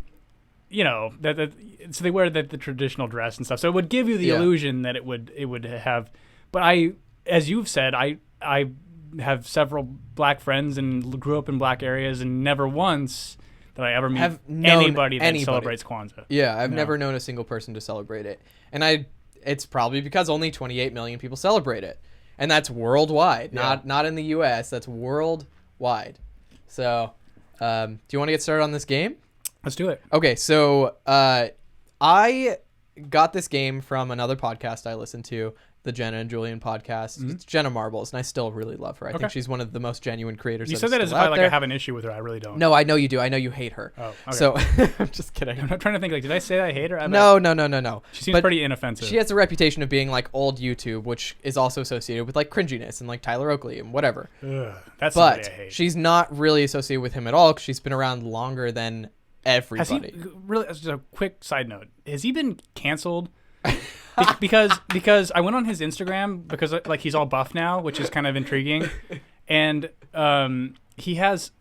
so they wear the traditional dress and stuff, so it would give you the illusion that it would have. But as you've said, I have several black friends and grew up in black areas, and never once did I ever meet anybody that celebrates Kwanzaa. Yeah, I've never known a single person to celebrate it, and it's probably because only 28 million people celebrate it, and that's worldwide, not in the U.S. That's worldwide. So, do you want to get started on this game? Let's do it. Okay, so I got this game from another podcast I listened to, the Jenna and Julian podcast. Mm-hmm. It's Jenna Marbles, and I still really love her. I think she's one of the most genuine creators. You said that as if I have an issue with her. I really don't. No, I know you do. I know you hate her. Oh, okay. So I'm just kidding. I'm not trying to think. Did I say I hate her? No. She seems pretty inoffensive. She has a reputation of being like old YouTube, which is also associated with like cringiness and like Tyler Oakley and whatever. That's somebody I hate. She's not really associated with him at all because she's been around longer than everybody. Really, just a quick side note. Has he been canceled? because I went on his Instagram because like he's all buff now, which is kind of intriguing, and he has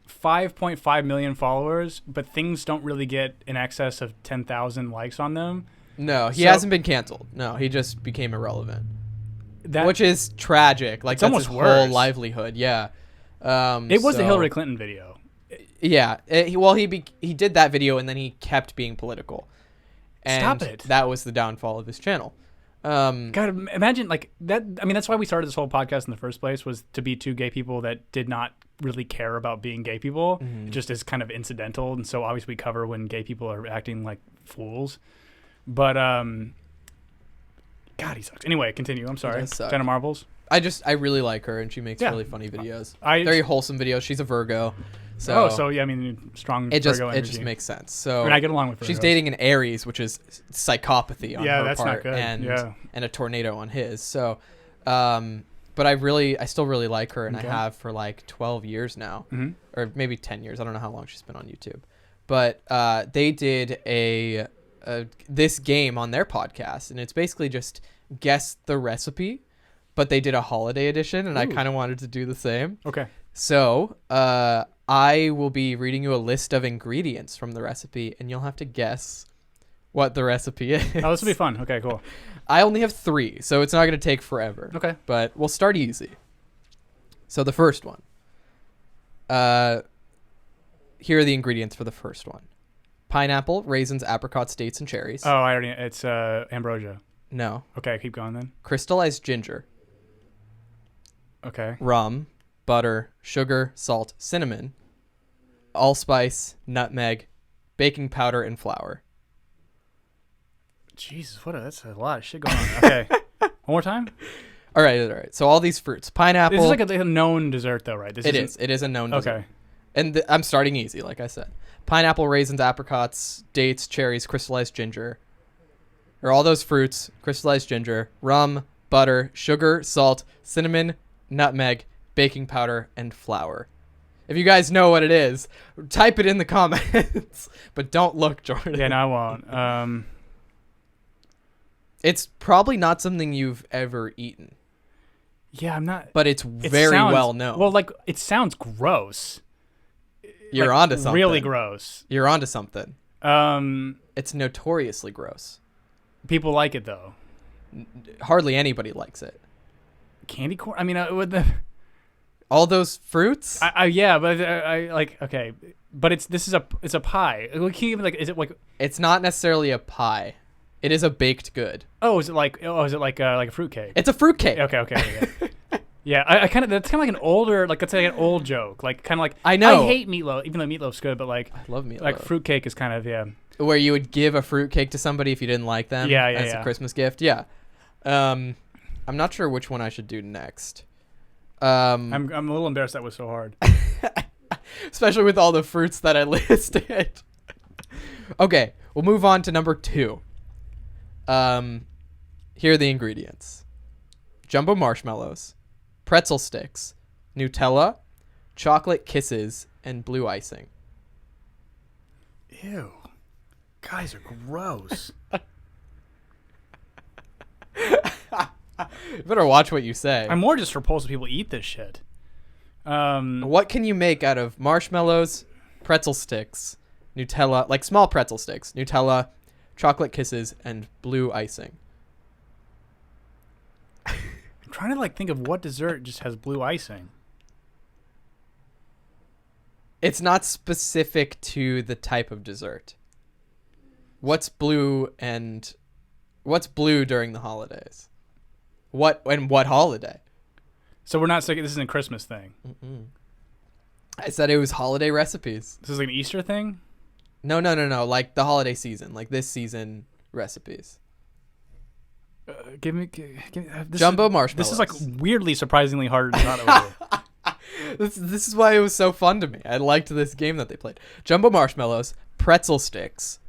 5.5 million followers, but things don't really get in excess of 10,000 likes on them. No, he hasn't been canceled. No, he just became irrelevant, which is tragic. Like, that's almost his whole livelihood. Yeah, it was the Hillary Clinton video. Yeah, he did that video and then he kept being political. And stop it. That was the downfall of his channel. God, imagine like that. I mean, that's why we started this whole podcast in the first place, was to be two gay people that did not really care about being gay people. Mm-hmm. It just is kind of incidental. And so obviously we cover when gay people are acting like fools. But, God, he sucks. Anyway, continue. I'm sorry. Jenna Marbles. I really like her, and she makes really funny videos. Very wholesome videos. She's a Virgo. So yeah, I mean, strong Virgo energy. It just makes sense. So I get along with her. She's dating an Aries, which is psychopathy on her that's part, not good. And a tornado on his. So, but I still really like her, and I have for like 12 years now, or maybe 10 years. I don't know how long she's been on YouTube, but they did this game on their podcast, and it's basically just guess the recipe, but they did a holiday edition, and I kind of wanted to do the same. Okay. So, I will be reading you a list of ingredients from the recipe, and you'll have to guess what the recipe is. Oh, this will be fun. Okay, cool. I only have 3, so it's not going to take forever. Okay. But we'll start easy. So the first one. Here are the ingredients for the first one. Pineapple, raisins, apricots, dates, and cherries. Oh, it's ambrosia. No. Okay, keep going then. Crystallized ginger. Okay. Rum, butter, sugar, salt, cinnamon, allspice, nutmeg, baking powder, and flour. Jesus, that's a lot of shit going on. Okay. One more time? All right. So all these fruits. Pineapple. This is like a known dessert, though, right? It is. It is a known dessert. Okay. And I'm starting easy, like I said. Pineapple, raisins, apricots, dates, cherries, crystallized ginger. Or all those fruits, crystallized ginger, rum, butter, sugar, salt, cinnamon, nutmeg, baking powder, and flour. If you guys know what it is, type it in the comments. But don't look, Jordan. Yeah, no, I won't. It's probably not something you've ever eaten. Yeah, I'm not. But it's very well known. Well, like, it sounds gross. You're like, onto something. Really gross. You're onto something. It's notoriously gross. People like it, though. Hardly anybody likes it. Candy corn? I mean, with all those fruits? Yeah, but I like, okay. But it's a pie. Is it like... It's not necessarily a pie. It is a baked good. Is it like a fruitcake? It's a fruitcake. Okay. Yeah, I kind of, that's kind of like an older, like, that's like an old joke. Like, kind of like, I know. I hate meatloaf, even though meatloaf's good, but like, I love meatloaf. Like, fruitcake is kind of, yeah. Where you would give a fruitcake to somebody if you didn't like them as a Christmas gift. Yeah. I'm not sure which one I should do next. I'm a little embarrassed that was so hard. Especially with all the fruits that I listed. Okay, we'll move on to number 2. Here are the ingredients. Jumbo marshmallows, pretzel sticks, Nutella, chocolate kisses, and blue icing. Ew. Guys are gross. You better watch what you say. I'm more just repulsed when people eat this shit. What can you make out of marshmallows, pretzel sticks, Nutella, like small pretzel sticks, Nutella, chocolate kisses, and blue icing? I'm trying to like think of what dessert just has blue icing. It's not specific to the type of dessert. What's blue during the holidays? What holiday? So we're not saying this isn't a Christmas thing. Mm-mm. I said it was holiday recipes. This is like an Easter thing? No. Like the holiday season, like this season recipes. Give me Jumbo marshmallows. This is like weirdly, surprisingly hard to not over. This is why it was so fun to me. I liked this game that they played. Jumbo marshmallows, pretzel sticks,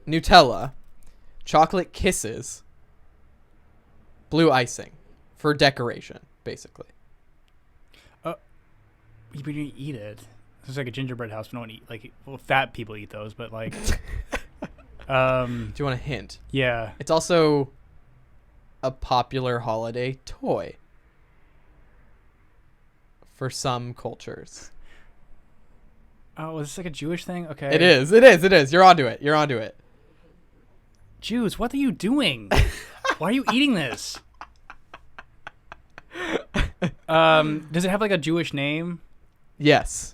Nutella, chocolate kisses, blue icing for decoration, basically. You don't eat it. It's like a gingerbread house. We don't eat fat people eat those, but like. Do you want a hint? Yeah. It's also a popular holiday toy for some cultures. Oh, is this like a Jewish thing? Okay. It is. You're onto it. Jews, what are you doing? Why are you eating this? Does it have like a Jewish name? Yes.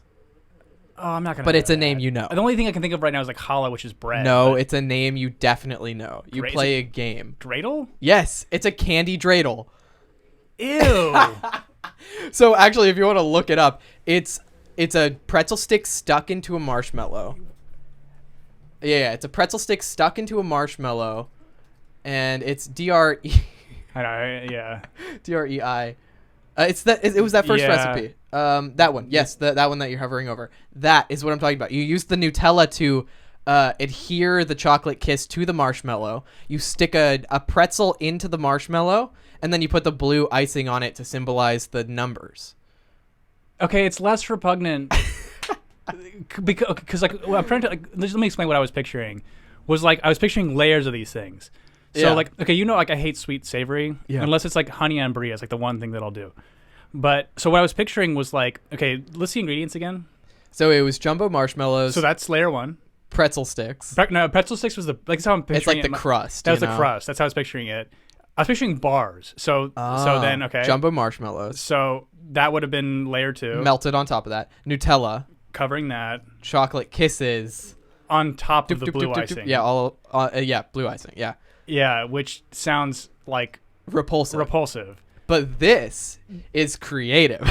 Oh, I'm not gonna. But it's a that. name you know. The only thing I can think of right now is like challah, which is bread. No, it's a name you definitely know. You play a game. Dreidel? Yes, it's a candy dreidel. Ew. So actually, if you want to look it up, it's a pretzel stick stuck into a marshmallow. Yeah, it's a pretzel stick stuck into a marshmallow, and it's DRE. Yeah. DREI. It was that first recipe. That one. Yes, that one that you're hovering over. That is what I'm talking about. You use the Nutella to adhere the chocolate kiss to the marshmallow. You stick a pretzel into the marshmallow, and then you put the blue icing on it to symbolize the numbers. Okay, it's less repugnant. Because I'm trying to let me explain what I was picturing. I was picturing layers of these things. So I hate sweet savory unless it's like honey and brie is like the one thing that I'll do. But so what I was picturing was like, okay, let's see ingredients again. So it was jumbo marshmallows. So that's layer 1. Pretzel sticks. No, pretzel sticks was that's how I'm picturing it. It's like the crust. That was the crust. That's how I was picturing it. I was picturing bars. So then okay. Jumbo marshmallows. So that would have been layer 2. Melted on top of that. Nutella. Covering that. Chocolate kisses. On top of the blue icing. Yeah, blue icing. Yeah. Yeah, which sounds like repulsive. But this is creative.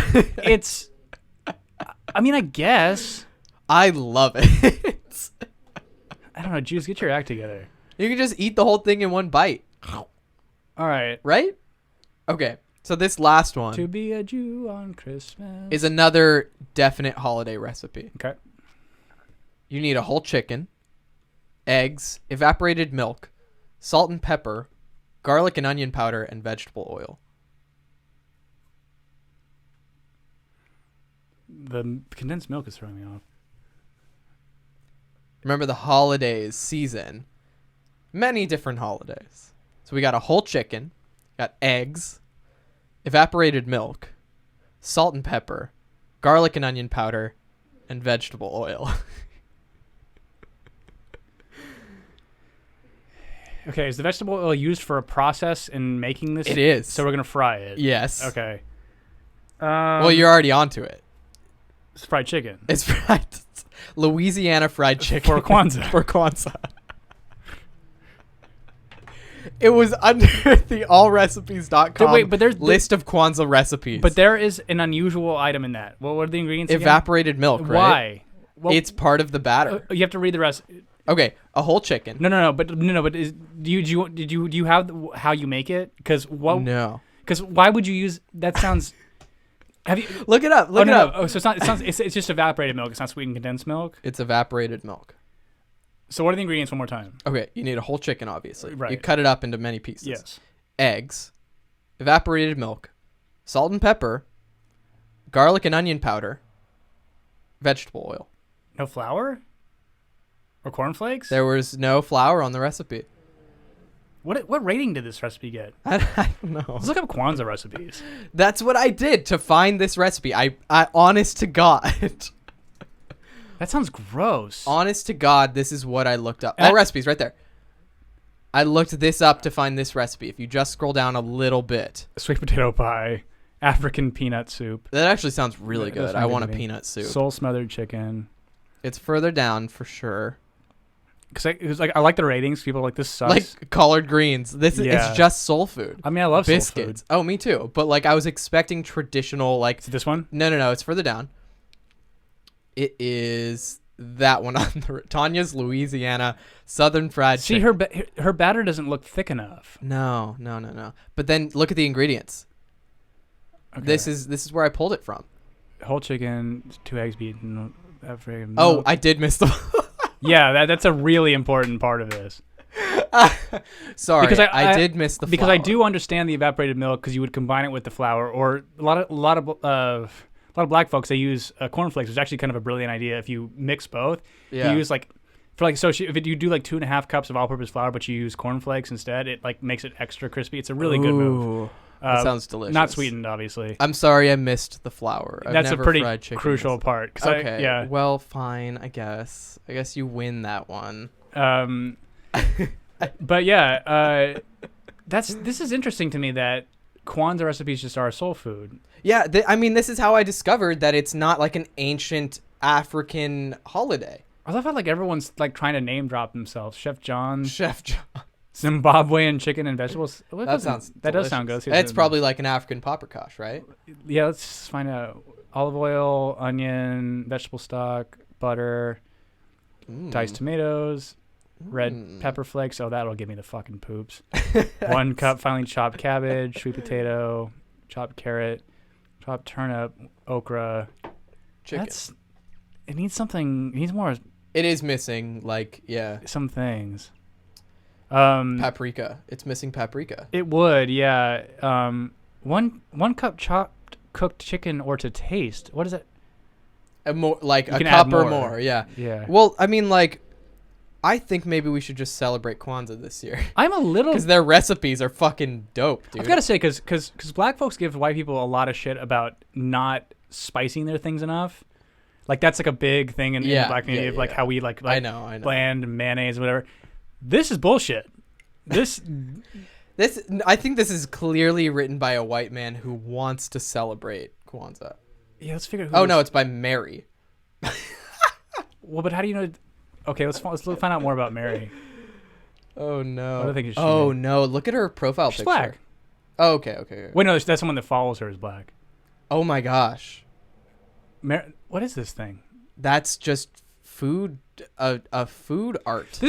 I mean, I guess. I love it. I don't know, Jews, get your act together. You can just eat the whole thing in one bite. All right. Right? Okay. So this last one To be a Jew on Christmas is another definite holiday recipe. okay. You need a whole chicken, eggs, evaporated milk, salt and pepper, garlic and onion powder, and vegetable oil. The condensed milk is throwing me off. Remember the holidays season. Many different holidays. So we got a whole chicken, got eggs, evaporated milk, salt and pepper, garlic and onion powder, and vegetable oil. Okay, is the vegetable oil used for a process in making this? It is. So we're going to fry it. Yes. Okay. Well, you're already onto it. It's fried chicken. It's fried. Louisiana fried chicken. For Kwanzaa. For Kwanzaa. It was under the allrecipes.com Wait, but there's list of Kwanzaa recipes. But there is an unusual item in that. What are the ingredients again? Evaporated milk, right? Why? Well, It's part of the batter. you have to read the rest. Okay, a whole chicken. No. But do you have how you make it? Because No. Because why would you use? That sounds. Have you Look it up. Look it up. Oh, so it's not. It sounds. It's just evaporated milk. It's not sweetened condensed milk. It's evaporated milk. So what are the ingredients? One more time. Okay, you need a whole chicken, obviously. Right. You cut it up into many pieces. Yes. Eggs, evaporated milk, salt and pepper, garlic and onion powder, vegetable oil. No flour. Or cornflakes. There was no flour on the recipe. What rating did this recipe get? I don't know. Let's look up Kwanzaa recipes. That's what I did to find this recipe. I honest to God. That sounds gross. Honest to God, this is what I looked up. All recipes right there. I looked this up to find this recipe. If you just scroll down a little bit. Sweet potato pie, African peanut soup. That actually sounds really That does good. sound I good want to a me. peanut soup. Soul smothered chicken. It's further down for sure. Because I like the ratings. People are like, this sucks. Like collard greens. This is Yeah. it's just soul food. I mean, I love Biscuits. soul food. Oh, me too. But like I was expecting traditional like Is it this one? No, it's further down. It is that one on the Tanya's Louisiana Southern Fried See, Chicken. her batter doesn't look thick enough. No. But then look at the ingredients. Okay. This is where I pulled it from. Whole chicken, 2 eggs beaten. Oh, I did miss the Yeah, that's a really important part of this. Sorry, Because I did miss the Because flour. I do understand the evaporated milk because you would combine it with the flour, or a lot of black folks, they use cornflakes, which is actually kind of a brilliant idea. If you mix both, Yeah. you use if you do like 2.5 cups of all-purpose flour, but you use cornflakes instead, it like makes it extra crispy. It's a really good move. Ooh, that sounds delicious. Not sweetened, obviously. I'm sorry I missed the flour. I've That's a never pretty fried chicken crucial myself. part. 'Cause Okay. yeah. Well, fine. I guess you win that one. But yeah, this is interesting to me that Kwanzaa recipes just are soul food. Yeah. I mean, this is how I discovered that it's not like an ancient African holiday. I love how like everyone's like trying to name drop themselves. Chef John, Chef John. Zimbabwean chicken and vegetables. Well, That sounds. that does sound good. It's probably like an African paprikash, right? Yeah, let's find out. Olive oil, onion, vegetable stock, butter, diced tomatoes, red pepper flakes. Oh, that'll give me the fucking poops. 1 cup finely chopped cabbage, sweet potato, chopped carrot, chopped turnip, okra. Chicken. It needs something. It needs more. It is missing, Some things. Paprika. It's missing paprika. It would, yeah. 1 cup chopped cooked chicken or to taste. What is it? A cup add or more. more, yeah. Yeah. Well, I mean, I think maybe we should just celebrate Kwanzaa this year. I'm a little. Because their recipes are fucking dope, dude. I've got to say, because black folks give white people a lot of shit about not spicing their things enough. Like, that's like a big thing in the black community of how we like I know. bland mayonnaise, whatever. This is bullshit. I think this is clearly written by a white man who wants to celebrate Kwanzaa. Yeah, let's figure out Oh, no, it's by Mary. Well, but how do you know? Okay, let's find out more about Mary. Oh, no. What do you think is she? Oh, no. Look at her profile She's picture. black. Oh, okay. Wait, no, that's someone that follows her is black. Oh, my gosh. What is this thing? That's just food a food art.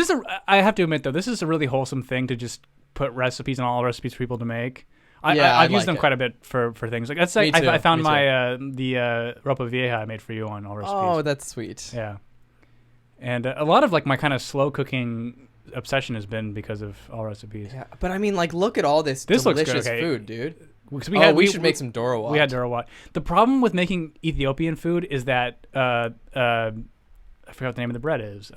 I have to admit though, this is a really wholesome thing to just put recipes and all recipes for people to make. I've I used like them it. quite a bit for things like that's like Me too, I found me too. my the ropa vieja I made for you on all recipes. Oh, that's sweet. Yeah, and a lot of like my kind of slow cooking obsession has been because of all recipes. Yeah, but I mean, like, look at all this This looks delicious good, okay. food, dude. Because We should make some Dora We had Darawat. The problem with making Ethiopian food is that I forgot what the name of the bread is.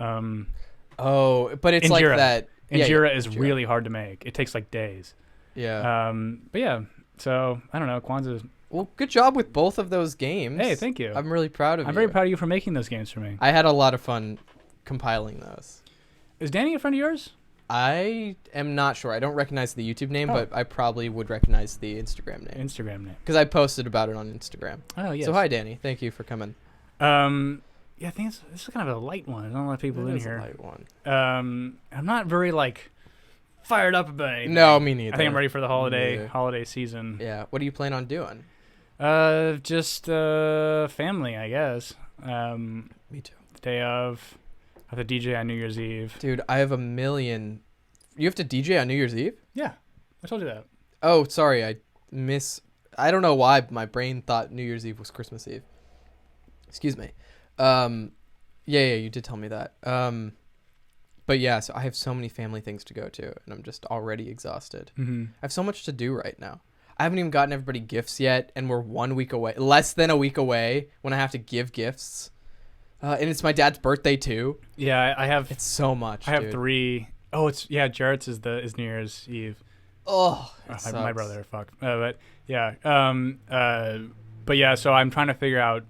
Oh, but it's like Injera. that. Injera is injera. really hard to make. It takes like days. Yeah. But yeah, so I don't know. Kwanzaa. Well, good job with both of those games. Hey, thank you. I'm really proud of you. I'm very proud of you for making those games for me. I had a lot of fun compiling those. Is Danny a friend of yours? I am not sure. I don't recognize the YouTube name, Oh. but I probably would recognize the Instagram name Instagram name. because I posted about it on Instagram. Oh yes. So hi, Danny. Thank you for coming. Yeah, I think this is kind of a light one. I don't let people It in is a here. light one. I'm not very like fired up about anything. No, me neither. I think I'm ready for the neither. holiday season. Yeah. What do you plan on doing? Just family, I guess. Me too. The day of, I have to DJ on New Year's Eve. Dude, I have a million. You have to DJ on New Year's Eve? Yeah, I told you that. Oh, sorry. I don't know why my brain thought New Year's Eve was Christmas Eve. Excuse me. Yeah, you did tell me that. But yeah, so I have so many family things to go to, and I'm just already exhausted. Mm-hmm. I have so much to do right now. I haven't even gotten everybody gifts yet, and we're 1 week away, less than a week away when I have to give gifts. And it's my dad's birthday too. Yeah, I have. It's so much. I have dude. 3. Oh, it's Jarrett's is New Year's Eve. Oh, My brother. Fuck. But yeah. But yeah. So I'm trying to figure out.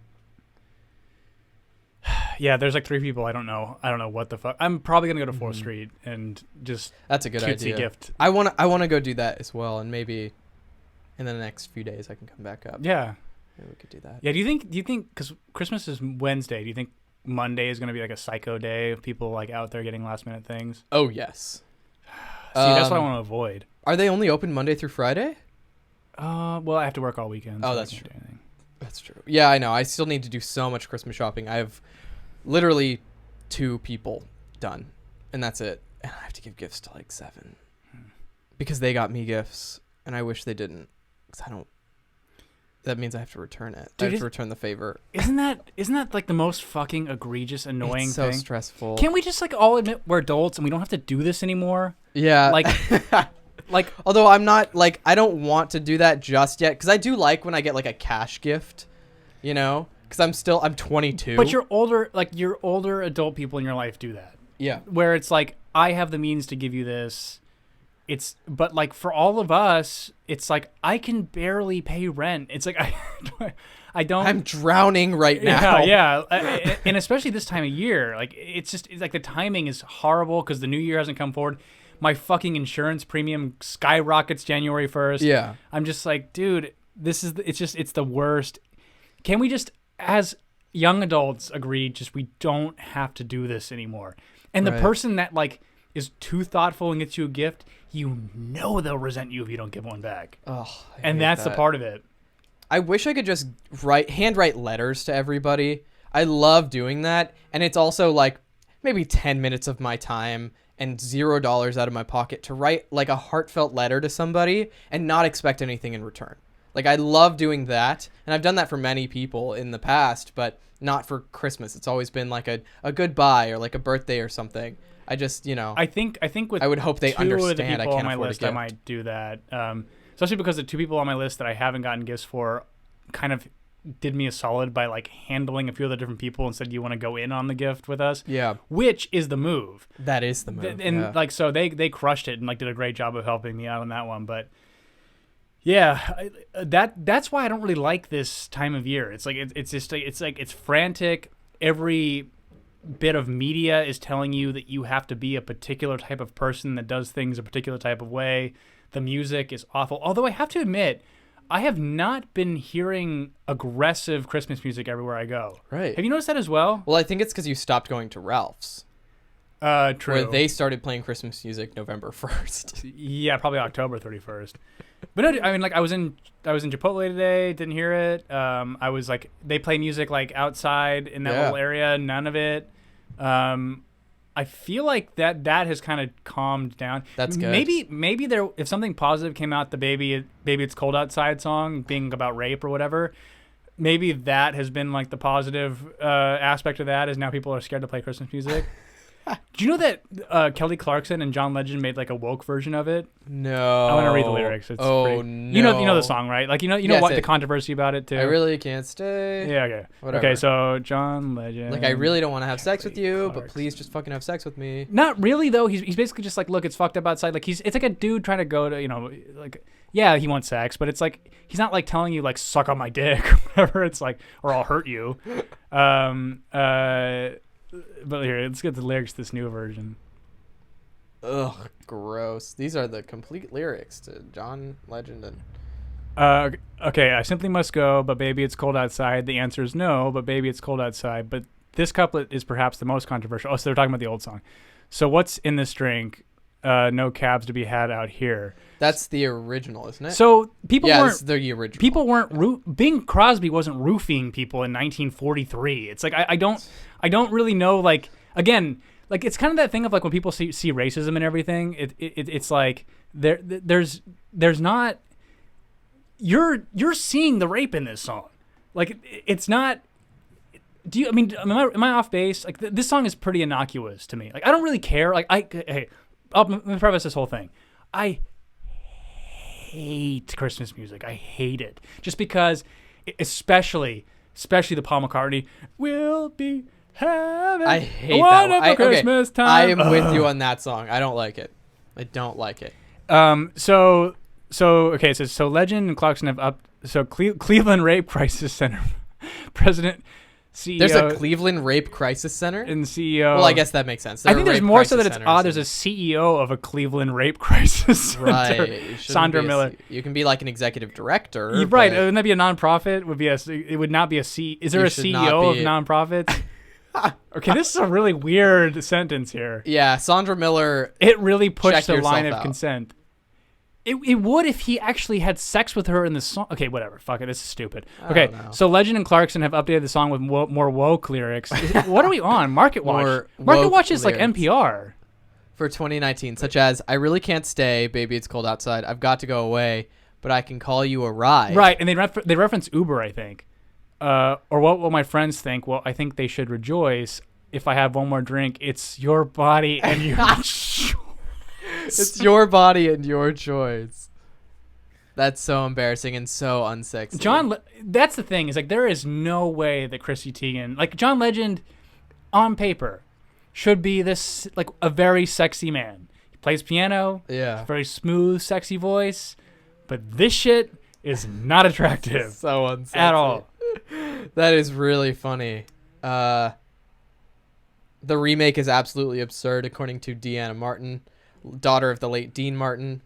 Yeah, there's like 3 people. I don't know what the fuck. I'm probably gonna go to 4th Street and just That's a good cutesy idea. gift. I wanna go do that as well, and maybe in the next few days I can come back up. Yeah. Maybe we could do that. Yeah. Do you think because Christmas is Wednesday? Do you think Monday is gonna be like a psycho day of people like out there getting last minute things? Oh yes. See, that's what I want to avoid. Are they only open Monday through Friday? Well, I have to work all weekend. Oh, so I that's can't true. do anything. That's true. Yeah, I know. I still need to do so much Christmas shopping. I have literally 2 people done, and that's it. And I have to give gifts to like 7 because they got me gifts, and I wish they didn't. Because I don't. That means I have to return it. Dude, I have to return the favor. Isn't that like the most fucking egregious, annoying It's so thing? stressful. Can't we just like all admit we're adults and we don't have to do this anymore? Yeah. Like, although I'm not like I don't want to do that just yet because I do like when I get like a cash gift, you know, because I'm 22. but your older adult people in your life do that. Yeah. Where it's like I have the means to give you this. But like for all of us, it's like I can barely pay rent. It's like I don't. I'm drowning right now. Yeah. And especially this time of year, like it's like the timing is horrible because the new year hasn't come forward. My fucking insurance premium skyrockets January 1st. Yeah. I'm just like, dude, it's the worst. Can we just, as young adults, agree we don't have to do this anymore? And the Right. person that like is too thoughtful and gets you a gift, you know they'll resent you if you don't give one back. Oh, And that's the part of it. I wish I could just handwrite letters to everybody. I love doing that, and it's also like maybe 10 minutes of my time and $0 out of my pocket to write like a heartfelt letter to somebody and not expect anything in return. Like I love doing that, and I've done that for many people in the past, but not for Christmas. It's always been like a goodbye or like a birthday or something. I just, I think with I would hope they 2 of the understand I people on can't my afford a list, I gift. might do that. Especially because the 2 people on my list that I haven't gotten gifts for kind of did me a solid by like handling a few of the different people and said, you want to go in on the gift with us? Yeah. Which is the move. That is the move. And yeah. like, so they crushed it and like did a great job of helping me out on that one. But yeah, that's why I don't really like this time of year. It's like, it's frantic. Every bit of media is telling you that you have to be a particular type of person that does things a particular type of way. The music is awful. Although I have to admit, I have not been hearing aggressive Christmas music everywhere I go. Right. Have you noticed that as well? Well, I think it's because you stopped going to Ralph's. True. Where they started playing Christmas music November 1st. Yeah, probably October 31st. But no, I mean, like I was in Chipotle today, didn't hear it. I was like, they play music like outside in that Yeah. little area, none of it. I feel like that has kind of calmed down. That's good. Maybe there, if something positive came out, the baby it's cold outside song being about rape or whatever, maybe that has been like the positive aspect of that is now people are scared to play Christmas music. Do you know that Kelly Clarkson and John Legend made like a woke version of it? No. I want to read the lyrics. It's no. You know the song, right? Like you know Yes, what the controversy about it too. I really can't stay. Yeah. Okay. Whatever. Okay. So John Legend. Like I really don't want to have sex with you, Clarkson. but please just fucking have sex with me. Not really though. He's basically just like, look, it's fucked up outside. Like it's like a dude trying to go to like yeah, he wants sex, but it's like he's not like telling you like suck on my dick or whatever. It's like or I'll hurt you. But here, let's get the lyrics to this new version. Ugh, gross. These are the complete lyrics to John Legend and. Okay, I simply must go, but baby, it's cold outside. The answer is no, but baby, it's cold outside. But this couplet is perhaps the most controversial. Oh, so they're talking about the old song. So what's in this drink? No cabs to be had out here. That's the original, isn't it? So people yeah, weren't. this is the original. People weren't. Bing Crosby wasn't roofing people in 1943. It's like I don't really know. Like again, like it's kind of that thing of like when people see racism and everything. It's like there's not. You're seeing the rape in this song. Like it's not. Do you? I mean, am I off base? Like this song is pretty innocuous to me. Like I don't really care. Like hey, let me preface this whole thing. I hate Christmas music. I hate it just because, especially the Paul McCartney "We'll be having I hate a that wonderful Christmas time." I am with you on that song. I don't like it. I don't like it. So okay. So Legend and Clarkson have up. So Cleveland Rape Crisis Center president. CEO There's a Cleveland Rape Crisis Center? and CEO. Well, I guess that makes sense. I think there's more so that it's there's a CEO of a Cleveland Rape Crisis Center. Right. Sandra Miller. You can be like an executive director. You're right. Wouldn't that be a nonprofit? It would not be a C. Is there a CEO of nonprofits? Okay, this is a really weird sentence here. Yeah, Sandra Miller. It really pushed the Check line yourself of out. consent. It would if he actually had sex with her in the song. Okay, whatever. Fuck it. This is stupid. Okay, don't know. so Legend and Clarkson have updated the song with more woke lyrics. What are we on? Market Watch. More Market woke Watch is like lyrics. NPR. For 2019, such as, I really can't stay, baby, it's cold outside. I've got to go away, but I can call you a ride. Right, and they reference Uber, I think. Or what will my friends think? Well, I think they should rejoice. If I have one more drink, it's your body and your choice. It's your body and your choice. That's so embarrassing and so unsexy. That's the thing, is like there is no way that Chrissy Teigen, like John Legend on paper, should be this like a very sexy man. He plays piano, Yeah. very smooth, sexy voice, but this shit is not attractive So unsexy. at all. That is really funny. The remake is absolutely absurd, according to Deanna Martin, daughter of the late Dean Martin.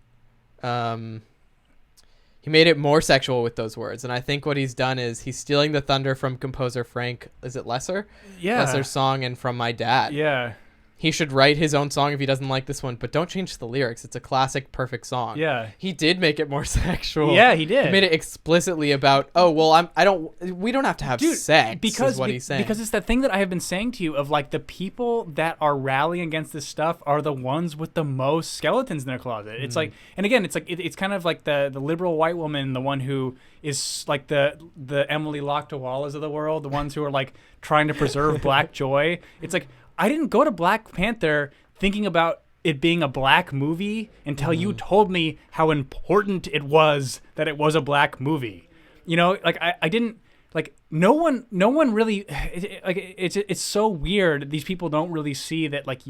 He made it more sexual with those words, and I think what he's done is he's stealing the thunder from composer Frank, is it Lesser? Yeah. Lesser's song, and from My Dad. Yeah. He should write his own song if he doesn't like this one, but don't change the lyrics. It's a classic, perfect song. Yeah. He did make it more sexual. Yeah, he did. He made it explicitly about, oh, well, we don't have to have sex, because is what he's saying. Because it's that thing that I have been saying to you of like the people that are rallying against this stuff are the ones with the most skeletons in their closet. It's like, and again, it's like it's kind of like the liberal white woman, the one who is like the Emily Locke-Wallace of the world, the ones who are like trying to preserve black joy. It's like, I didn't go to Black Panther thinking about it being a black movie until you told me how important it was that it was a black movie. You know, like I didn't like no one really it's so weird. These people don't really see that like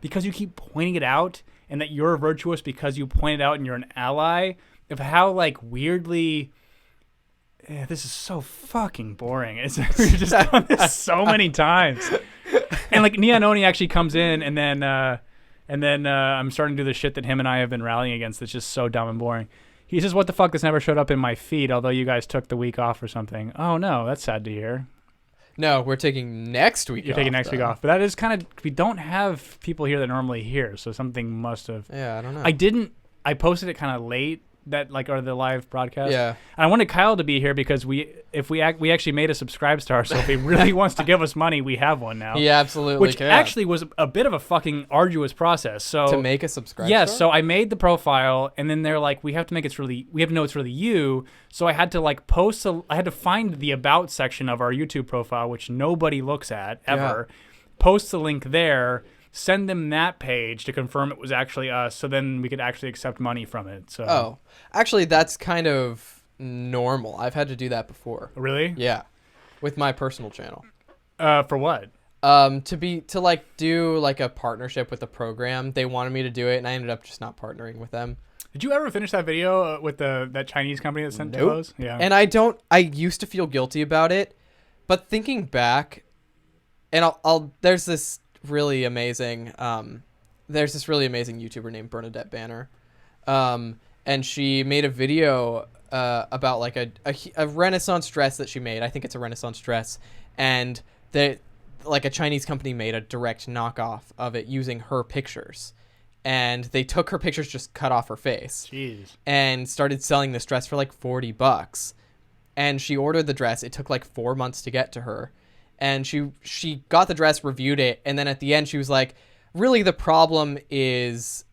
because you keep pointing it out and that you're virtuous because you point it out and you're an ally of how like weirdly. Yeah, this is so fucking boring. We've just done this so many times. And like Nia Noni actually comes in and then I'm starting to do the shit that him and I have been rallying against that's just so dumb and boring. He says, what the fuck, this never showed up in my feed, although you guys took the week off or something. Oh no, that's sad to hear. No, we're taking next week off. You're taking next week off. But that is kind of, we don't have people here that normally here, so something must have. Yeah, I don't know. I posted it kind of late that like are the live broadcast. Yeah. And I wanted Kyle to be here because we actually made a subscribe star. So if he really wants to give us money, we have one now. He absolutely Which can. actually was a bit of a fucking arduous process. So to make a subscribe. yeah, star? so I made the profile, and then they're like, we have to know it's really you. So I had to like I had to find the about section of our YouTube profile, which nobody looks at ever. Yeah. Post the link there, send them that page to confirm it was actually us, so then we could actually accept money from it. So Oh, actually, that's kind of normal. I've had to do that before. really? Yeah, with my personal channel. For what? To like do like a partnership with a program. They wanted me to do it, and I ended up just not partnering with them. Did you ever finish that video with that Chinese company that sent to Nope. those? Yeah. And I used to feel guilty about it, but thinking back, and there's this really amazing YouTuber named Bernadette Banner, and she made a video about like a Renaissance dress that she made. I think it's a Renaissance dress, and like a Chinese company made a direct knockoff of it using her pictures, and they took her pictures, just cut off her face. Jeez. And started selling this dress for like $40. And she ordered the dress. It took like 4 months to get to her. And she got the dress, reviewed it, and then at the end she was like, really the problem is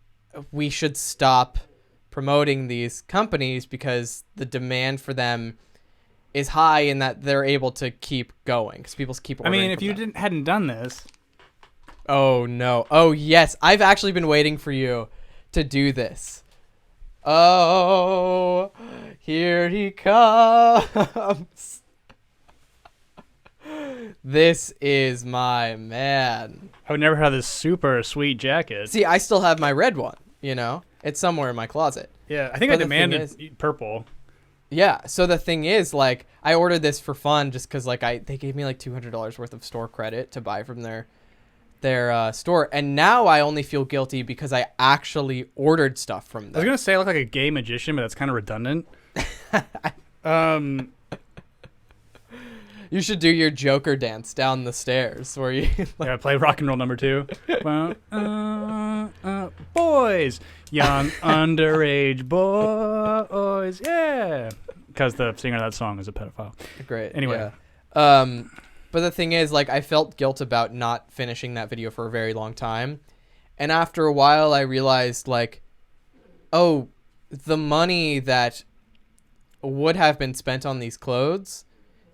we should stop promoting these companies because the demand for them is high and that they're able to keep going because people keep ordering. I mean, if you hadn't done this. Oh no. Oh yes, I've actually been waiting for you to do this. Oh, here he comes. This is my man. I would never have this super sweet jacket. See, I still have my red one, you know? It's somewhere in my closet. Yeah, I think But I the thing demanded purple. Yeah, so the thing is, like, I ordered this for fun just because, like, they gave me, like, $200 worth of store credit to buy from their store. And now I only feel guilty because I actually ordered stuff from I was them. going to say I look like a gay magician, but that's kind of redundant. You should do your Joker dance down the stairs where you... Yeah, play rock and roll number 2. Boys, young underage boys, yeah. Because the singer of that song is a pedophile. Great. Anyway. Yeah. But the thing is, like, I felt guilt about not finishing that video for a very long time. And after a while, I realized, like, oh, the money that would have been spent on these clothes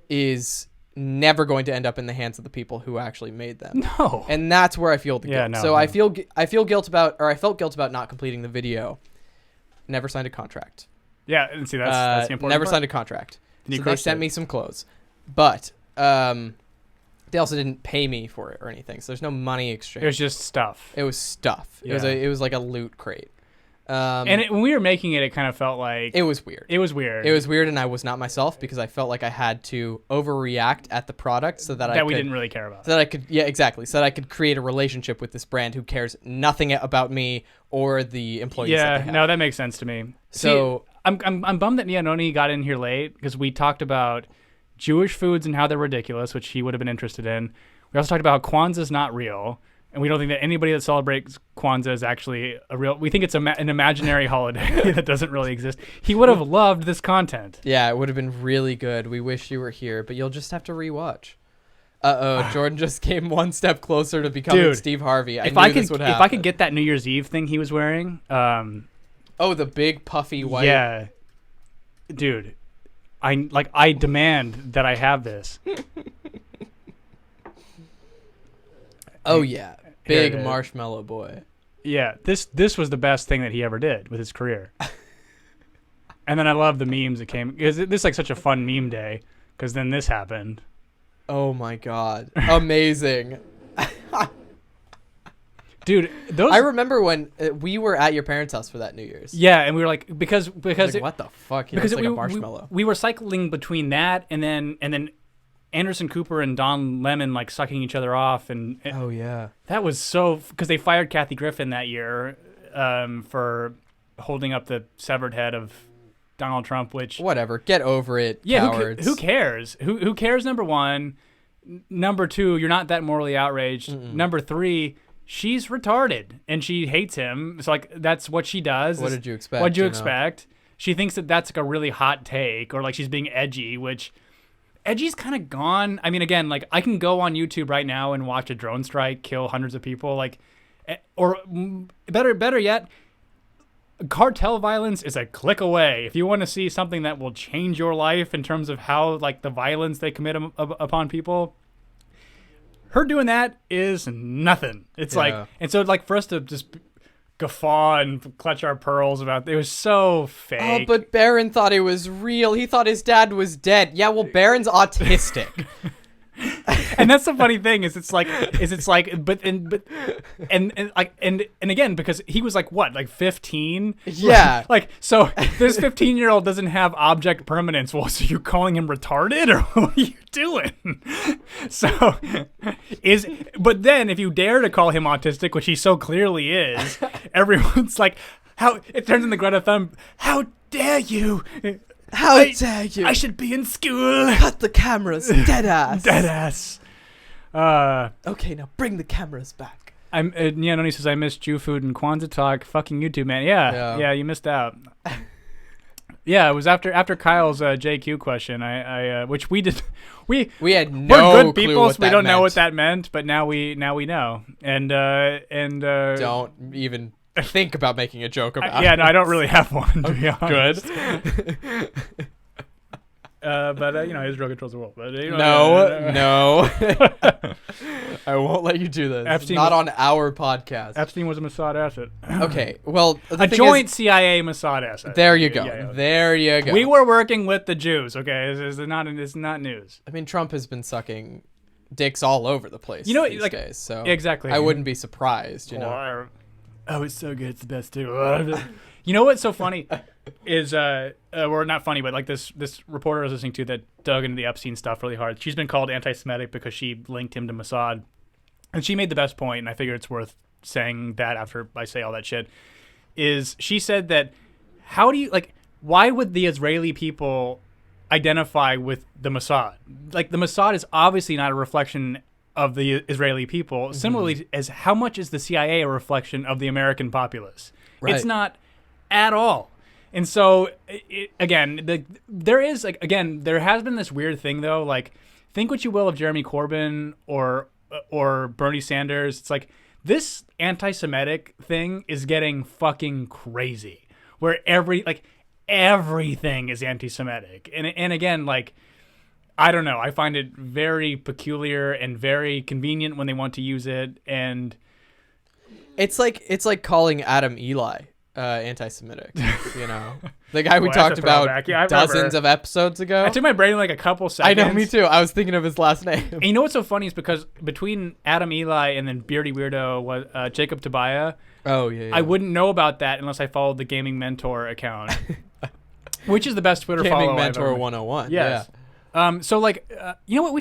is never going to end up in the hands of the people who actually made them. No. And that's where I feel the guilt. Yeah, no, so no. I felt guilt about not completing the video. Never signed a contract. Yeah, and see, that's the important Never part. signed a contract. And you So they crushed sent it. me some clothes. But they also didn't pay me for it or anything. So there's no money exchange. It was just stuff. It was stuff. Yeah. It was like a loot crate. And when we were making it, it kind of felt like... It was weird. It was weird. It was weird, and I was not myself because I felt like I had to overreact at the product so that we didn't really care about. So that I could, yeah, exactly. So that I could create a relationship with this brand who cares nothing about me or the employees. that they Yeah, have. no, that makes sense to me. So- See, I'm bummed that Nianoni got in here late because we talked about Jewish foods and how they're ridiculous, which he would have been interested in. We also talked about how Kwanzaa's not real. And we don't think that anybody that celebrates Kwanzaa is actually a real... We think it's an imaginary holiday that doesn't really exist. He would have loved this content. Yeah, it would have been really good. We wish you were here, but you'll just have to rewatch. Jordan just came one step closer to becoming Dude, Steve Harvey. If I could get that New Year's Eve thing he was wearing... oh, the big puffy white... Yeah. Dude, I demand that I have this. Oh, yeah. Here Big it is. marshmallow boy. Yeah, this was the best thing that he ever did with his career. And then I love the memes that came because this is like such a fun meme day because then this happened. Oh my god. Amazing. Dude, those I remember when we were at your parents' house for that New Year's. yeah, and we were like because Like, it, what the fuck? He because looks it, like a marshmallow. we were cycling between that and then Anderson Cooper and Don Lemon like sucking each other off and Oh yeah. that was so because they fired Kathy Griffin that year for holding up the severed head of Donald Trump, which Whatever. Get over it. yeah, Cowards. who cares? Who cares? Number one, number two, you're not that morally outraged. Number three, she's retarded and she hates him. It's like that's what she does. What did you expect? What'd you know? expect? she thinks that that's like a really hot take, or like she's being edgy, which edgy's kind of gone. I mean, again, like I can go on YouTube right now and watch a drone strike kill hundreds of people, like, or better yet, cartel violence is a click away. If you want to see something that will change your life in terms of how like the violence they commit upon people, her doing that is nothing. It's like, and so like for us to just guffaw and clutch our pearls about it was so fake. Oh, but Baron thought it was real. He thought his dad was dead. Yeah, well, Baron's autistic. And that's the funny thing is it's like but again, because he was like what, like 15? Yeah. Like so this 15-year-old doesn't have object permanence. Well, so you're calling him retarded, or what are you doing? So but then if you dare to call him autistic, which he so clearly is, everyone's like, how it turns into Greta Thunberg, how dare you? How dare you? I should be in school. Cut the cameras, dead ass. Dead ass. Okay, now bring the cameras back. Noni says, I missed Jew food and Kwanzaa talk. Fucking YouTube, man. Yeah, you missed out. Yeah, it was after Kyle's JQ question. I which we did. We had no we're good clue people, what so we that don't know meant. what that meant, but now we know. And Don't even think about making a joke about it. Yeah, no, I don't really have one, to be honest. Good. But Israel controls the world. But, No. I won't let you do this. Epstein Not on our podcast. Epstein was a Mossad asset. Okay, well, the A thing joint is, CIA Mossad asset. there you go. Yeah. There you go. We were working with the Jews. Okay, it's not news. I mean, Trump has been sucking dicks all over the place these days, so exactly. I wouldn't be surprised, Oh, it's so good. It's the best too. You know what's so funny is or not funny, but like this reporter I was listening to that dug into the Epstein stuff really hard. She's been called anti-Semitic because she linked him to Mossad, and she made the best point, and I figure it's worth saying that after I say all that shit. Is she said that why would the Israeli people identify with the Mossad? Like the Mossad is obviously not a reflection of the Israeli people. Mm-hmm. Similarly, as how much is the CIA a reflection of the American populace? Right. It's not at all. And so, there has been this weird thing though. Like, think what you will of Jeremy Corbyn or Bernie Sanders. It's like this anti-Semitic thing is getting fucking crazy, where everything is anti-Semitic. And again, like, I don't know. I find it very peculiar and very convenient when they want to use it. And it's like calling Adam Eli anti-Semitic, the guy we talked about dozens of episodes ago. I took my brain like a couple seconds. I know, me too. I was thinking of his last name. And you know what's so funny is because between Adam Eli and then Beardy Weirdo was Jacob Tobiah. Oh yeah. I wouldn't know about that unless I followed the Gaming Mentor account, which is the best Twitter follow. Gaming Mentor 101. Yes. Yeah. So you know what?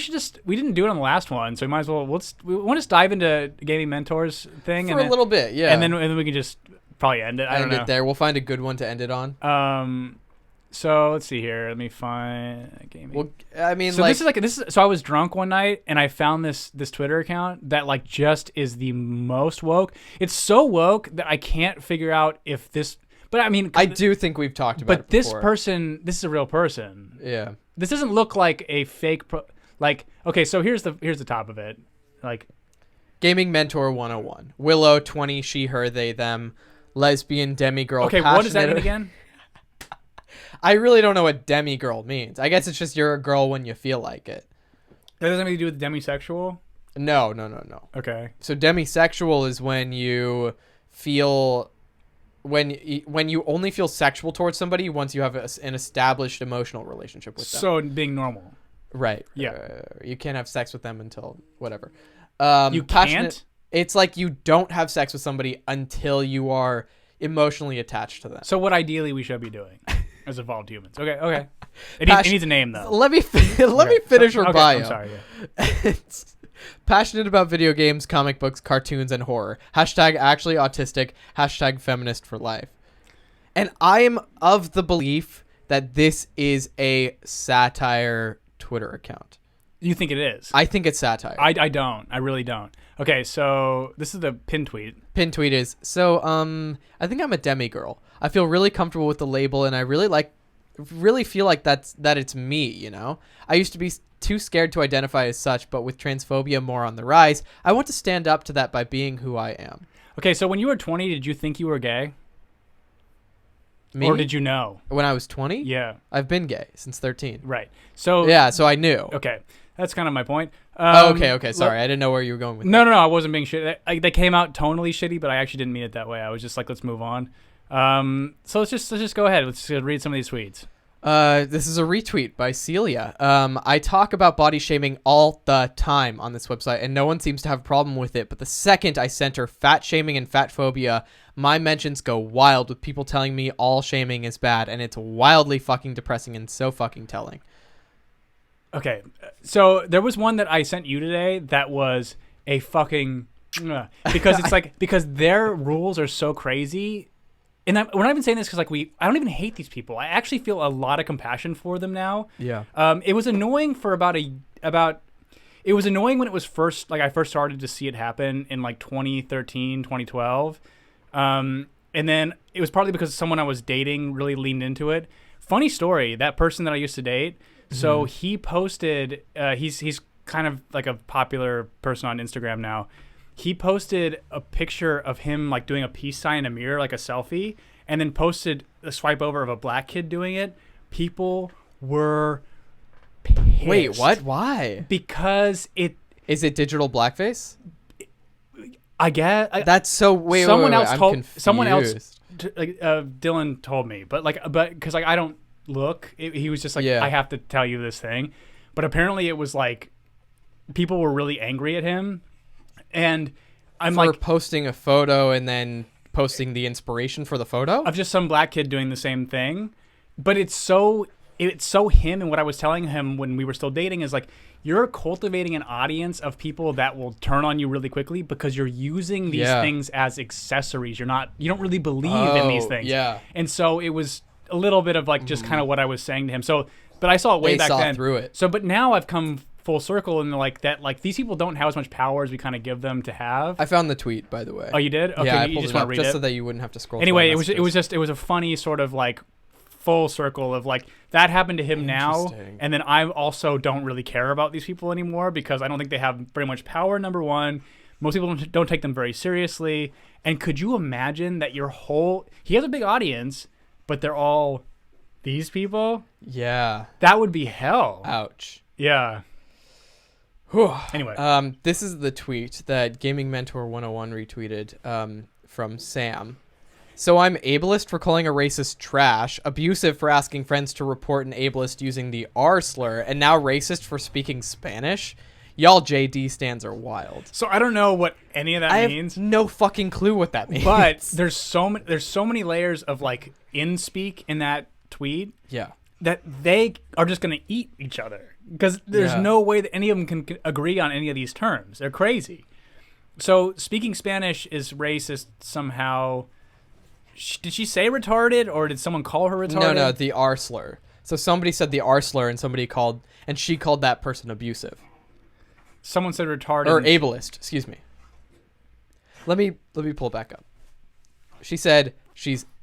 We didn't do it on the last one, so we might as well. We want to dive into Gaming Mentors thing for a little bit, yeah, and then we can just probably end it. I don't know. End it there. We'll find a good one to end it on. So let's see here. Let me find gaming. Well, I mean, so this is. So I was drunk one night and I found this Twitter account that like just is the most woke. It's so woke that I can't figure out if this. But I mean, I do think we've talked about it before. This is a real person. Yeah. This doesn't look like a fake. Okay, so here's the top of it. Like, Gaming Mentor 101. Willow, 20, she, her, they, them. Lesbian, demigirl. Okay, what does that mean again? I really don't know what demigirl means. I guess it's just you're a girl when you feel like it. That doesn't have anything to do with demisexual? No. Okay. So demisexual is when you feel... When you only feel sexual towards somebody once you have an established emotional relationship with them. So being normal. Right. Yeah. You can't have sex with them until whatever. You can't? It's like you don't have sex with somebody until you are emotionally attached to them. So what ideally we should be doing as evolved humans. Okay. It needs a name, though. Let me finish her bio. I'm sorry. Yeah. It's passionate about video games, comic books, cartoons, and horror. Hashtag actually autistic. Hashtag feminist for life. And I am of the belief that this is a satire Twitter account. You think it is? I think it's satire. I don't. I really don't. Okay, so this is the pin tweet. Pin tweet is, so I think I'm a demigirl. I feel really comfortable with the label, and I really feel like that it's me, you know? I used to be too scared to identify as such, but with transphobia more on the rise, I want to stand up to that by being who I am. Okay, so when you were 20, did you think you were gay? Me? Or did you know? When I was 20? Yeah. I've been gay since 13. Right. So yeah, so I knew. Okay. That's kind of my point. Okay. Sorry, I didn't know where you were going with that. No, I wasn't being shitty. They came out tonally shitty, but I actually didn't mean it that way. I was just like, let's move on. So let's just go ahead. Let's read some of these tweets. This is a retweet by Celia. I talk about body shaming all the time on this website, and no one seems to have a problem with it. But the second I center fat shaming and fat phobia, my mentions go wild with people telling me all shaming is bad, and it's wildly fucking depressing and so fucking telling. Okay, so there was one that I sent you today that was a fucking because it's like because their rules are so crazy. And we're not even saying this because I don't even hate these people. I actually feel a lot of compassion for them now. Yeah. It was annoying for it was annoying when it was first, like I first started to see it happen in like 2013, 2012. And then it was partly because someone I was dating really leaned into it. Funny story, that person that I used to date, so he posted, he's kind of like a popular person on Instagram now. He posted a picture of him like doing a peace sign in a mirror, like a selfie, and then posted a swipe over of a black kid doing it. People were pissed. Wait, what? Why? Because Is it digital blackface? I guess That's so. Wait, someone wait, else I'm told confused. someone else. Dylan told me, but because I don't look. He was just like, Yeah. I have to tell you this thing, but apparently it was like people were really angry at him. And I'm for like posting a photo and then posting the inspiration for the photo of just some black kid doing the same thing. But it's so him. And what I was telling him when we were still dating is like, you're cultivating an audience of people that will turn on you really quickly because you're using these things as accessories. You don't really believe in these things. Yeah. And so it was a little bit of like just kind of what I was saying to him. So, but I saw it way back then. Through it. So, but now I've come full circle and like that, like these people don't have as much power as we kind of give them to have. I found the tweet, by the way. Oh, you did? Okay, yeah, I you pulled just it want up to read just it so that you wouldn't have to scroll. Anyway, it was a funny sort of like full circle of like that happened to him now, and then I also don't really care about these people anymore because I don't think they have very much power. Number one, most people don't take them very seriously. And could you imagine that he has a big audience, but they're all these people? Yeah. That would be hell. Ouch. Yeah. Anyway. This is the tweet that Gaming Mentor 101 retweeted from Sam. So I'm ableist for calling a racist trash, abusive for asking friends to report an ableist using the R slur, and now racist for speaking Spanish? Y'all JD stands are wild. So I don't know what any of that means. I have no fucking clue what that means. But there's so many layers of like in speak in that tweet. Yeah. That they are just going to eat each other because there's no way that any of them can agree on any of these terms. They're crazy. So speaking Spanish is racist somehow. Did she say retarded or did someone call her retarded? No, the R slur. So somebody said the R slur and she called that person abusive. Someone said retarded. Or ableist, excuse me. Let me pull it back up. She said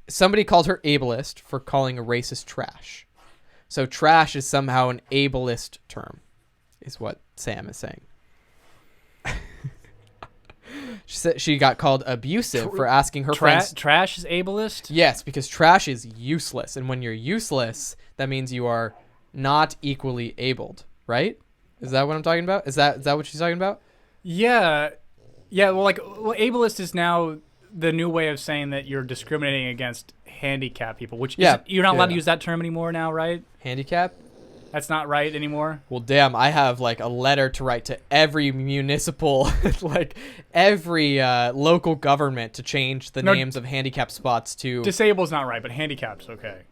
somebody called her ableist for calling a racist trash. So trash is somehow an ableist term, is what Sam is saying. She said she got called abusive for asking her friends. Trash is ableist? Yes, because trash is useless. And when you're useless, that means you are not equally abled, right? Is that what I'm talking about? Is that what she's talking about? Yeah. Yeah, well, ableist is now the new way of saying that you're discriminating against handicapped people, which you're not allowed to use that term anymore now, right? Handicap? That's not right anymore. Well, damn, I have like a letter to write to every municipal, like every local government to change the names of handicap spots to... Disabled's not right, but handicapped's okay.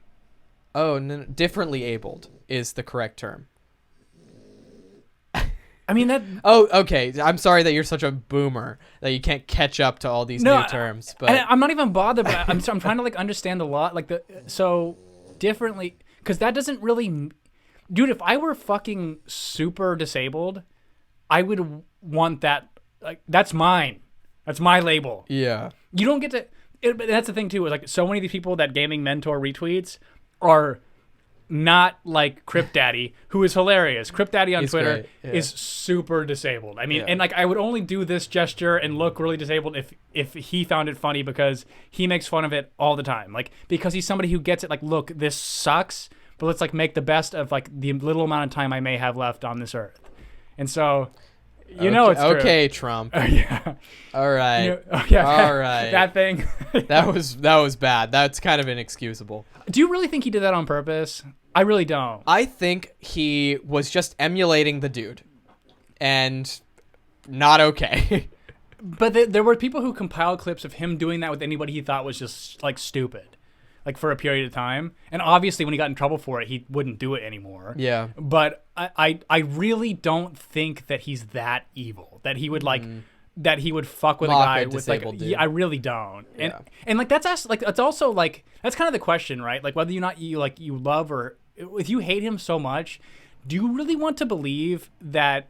Oh, no, differently abled is the correct term. I mean that. Oh, okay. I'm sorry that you're such a boomer that you can't catch up to all these new terms. But I'm not even bothered. But I'm trying to like understand a lot, like so differently, because that doesn't really, dude. If I were fucking super disabled, I would want that like that's mine. That's my label. Yeah. You don't get to. But that's the thing too. Is like so many of these people that gaming mentor retweets are not like Crypt Daddy, who is hilarious. Crypt Daddy on He's Twitter great, yeah. is super disabled. I mean, Yeah. and like I would only do this gesture and look really disabled if he found it funny, because he makes fun of it all the time. Like, because he's somebody who gets it. Like, look, this sucks, but let's like make the best of like the little amount of time I may have left on this earth. And so, you know, it's true. Okay, Trump. Yeah. All right. Yeah. All right. That thing. That was bad. That's kind of inexcusable. Do you really think he did that on purpose? I really don't. I think he was just emulating the dude, and not okay. But there were people who compiled clips of him doing that with anybody he thought was just like stupid, like for a period of time. And obviously, when he got in trouble for it, he wouldn't do it anymore. Yeah. But I really don't think that he's that evil, that he would like. That he would fuck with Mock a guy a with like, disabled dude. yeah, I really don't. Yeah. And like that's like it's also like that's kind of the question, right? Like whether you love, or if you hate him so much, do you really want to believe that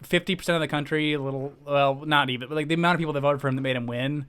50% of the country, not even, but like the amount of people that voted for him that made him win,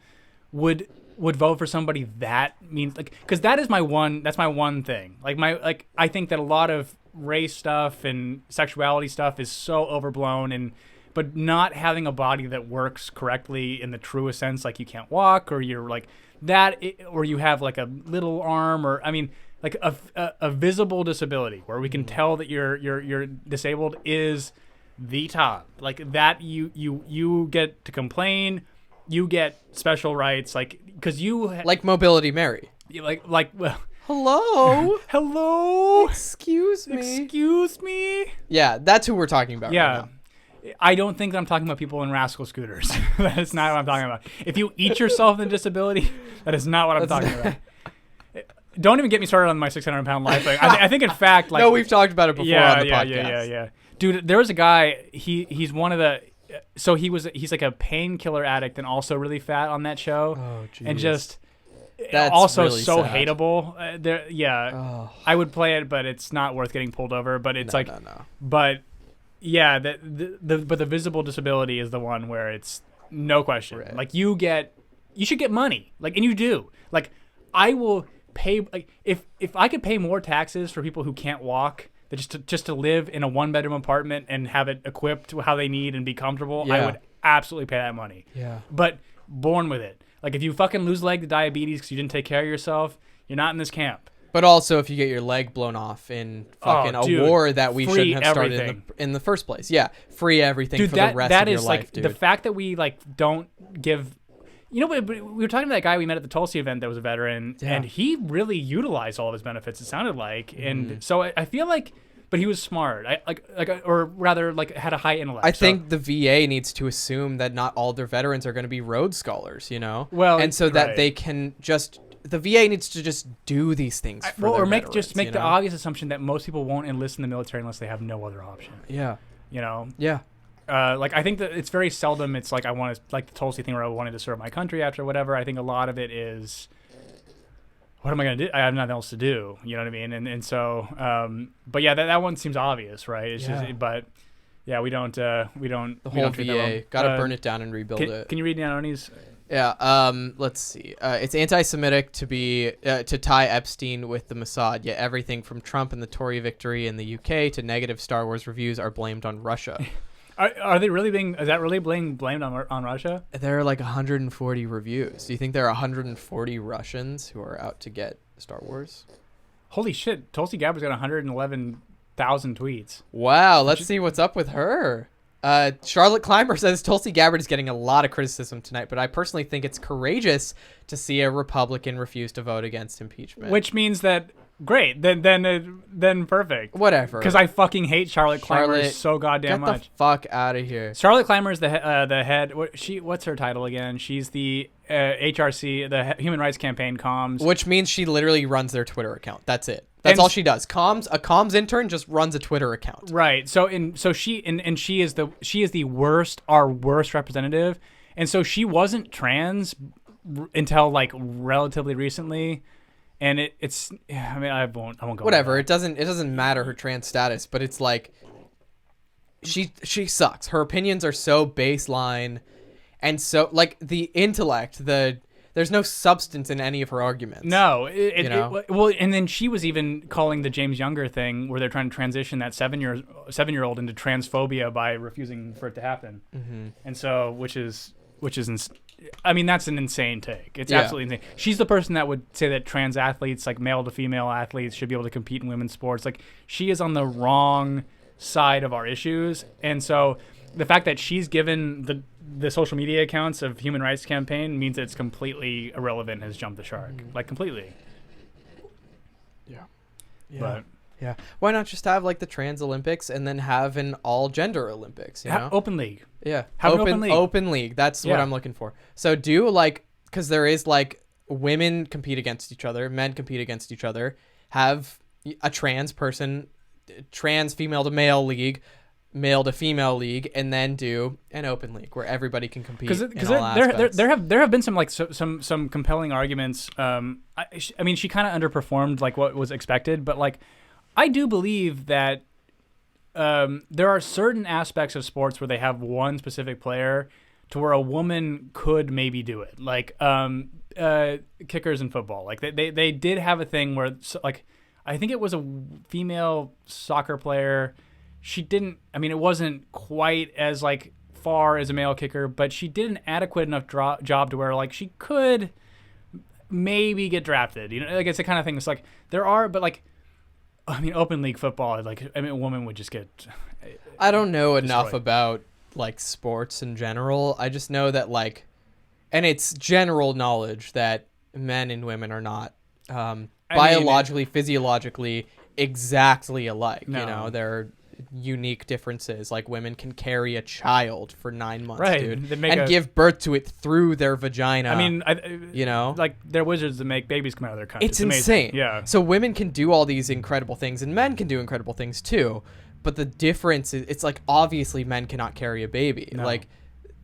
would vote for somebody that means like, because that's my one thing. Like I think that a lot of race stuff and sexuality stuff is so overblown, but not having a body that works correctly in the truest sense, like you can't walk, or you're like that, or you have like a little arm, or I mean, like a visible disability where we can tell that you're disabled is the top. Like that, you get to complain, you get special rights, like because Like Mobility Mary. Well. Hello. Hello. Excuse me. Excuse me. Yeah, that's who we're talking about. Yeah. Right now. I don't think that I'm talking about people in rascal scooters. That is not what I'm talking about. If you eat yourself in disability, that is not what I'm talking about. Don't even get me started on my 600-pound life. Like, I think, in fact, like no, we've talked about it before on the podcast. Yeah. Dude, there was a guy. He's one of the. So he's like a painkiller addict and also really fat on that show. Oh, geez. And just. That's also really so sad. hateable. Oh. I would play it, but it's not worth getting pulled over. But it's No. But yeah, but the visible disability is the one where it's no question. Right. Like you should get money. Like, and you do. Like, I will pay. Like, if I could pay more taxes for people who can't walk, that just to live in a 1-bedroom apartment and have it equipped to how they need and be comfortable, I would absolutely pay that money. Yeah. But born with it. Like, if you fucking lose a leg to diabetes because you didn't take care of yourself, you're not in this camp. But also, if you get your leg blown off in fucking a war that we shouldn't have started in the first place. Yeah, free everything for the rest of your life, dude. The fact that we, like, don't give... You know, but we were talking to that guy we met at the Tulsi event that was a veteran, and he really utilized all of his benefits, it sounded like. And so I feel like... But he was smart, or rather, like, had a high intellect. I think the VA needs to assume that not all their veterans are going to be Rhodes Scholars, you know? Well, and so that they can just... The VA needs to just do these things for their veterans, make the obvious assumption that most people won't enlist in the military unless they have no other option. Yeah. You know? Yeah. Like, I think that it's very seldom it's like I want to, like the Tulsi thing where I wanted to serve my country after whatever. I think a lot of it is, what am I going to do? I have nothing else to do. You know what I mean? And so, but yeah, that one seems obvious, right? It's just, but yeah, we don't. The whole VA got to burn it down and rebuild it. Can you read Nanoni's? Yeah. Let's see. It's anti-Semitic to tie Epstein with the Mossad. Yet everything from Trump and the Tory victory in the UK to negative Star Wars reviews are blamed on Russia. Are they really being? Is that really being blamed on Russia? There are like 140 reviews. Do you think there are 140 Russians who are out to get Star Wars? Holy shit! Tulsi Gabbard's got 111,000 tweets. Wow. Let's see what's up with her. Charlotte Clymer says Tulsi Gabbard is getting a lot of criticism tonight, but I personally think it's courageous to see a Republican refuse to vote against impeachment. Which means that great, then perfect. Whatever. Because I fucking hate Charlotte Clymer so goddamn much. Get the fuck out of here. Charlotte Clymer is the head. What's her title again? She's the HRC, the Human Rights Campaign comms. Which means she literally runs their Twitter account. That's it. That's all she does. A comms intern just runs a Twitter account. Right. She is the worst, our worst representative. And so she wasn't trans until like relatively recently. And it's I mean I won't go. Whatever. It doesn't matter her trans status, but it's like she sucks. Her opinions are so baseline, and so like the intellect, there's no substance in any of her arguments. No, well, and then she was even calling the James Younger thing where they're trying to transition that 7-year-old into transphobia by refusing for it to happen, and so which is I mean, that's an insane take. It's absolutely insane. She's the person that would say that trans athletes, like male to female athletes, should be able to compete in women's sports. Like, she is on the wrong side of our issues, and so the fact that she's given the social media accounts of Human Rights Campaign means that it's completely irrelevant, has jumped the shark. Like, completely. Yeah. But yeah. Why not just have like the trans Olympics and then have an all gender Olympics, you know? Open league. Yeah. Have an open league. Open league. That's what I'm looking for. So do like, because there is like women compete against each other, men compete against each other, have a trans person, trans female to male league, male to female league, and then do an open league where everybody can compete. Because there have been some like some compelling arguments. I mean, she kind of underperformed like what was expected, but like I do believe that there are certain aspects of sports where they have one specific player to where a woman could maybe do it, like kickers in football. Like they did have a thing where like I think it was a female soccer player. She didn't. I mean, it wasn't quite as like far as a male kicker, but she did an adequate enough job to where like she could maybe get drafted. You know, like it's the kind of thing. It's like there are, but like I mean, open league football. Like I mean, a woman would just get. I don't know enough about like sports in general. I just know that like, and it's general knowledge that men and women are not biologically, physiologically exactly alike. No. You know, they're unique differences. Like women can carry a child for 9 months, dude, and give birth to it through their vagina. I mean, you know, like they're wizards that make babies come out of their cunt. It's insane. Yeah. So women can do all these incredible things, and men can do incredible things too. But the difference is, it's like obviously men cannot carry a baby. No. Like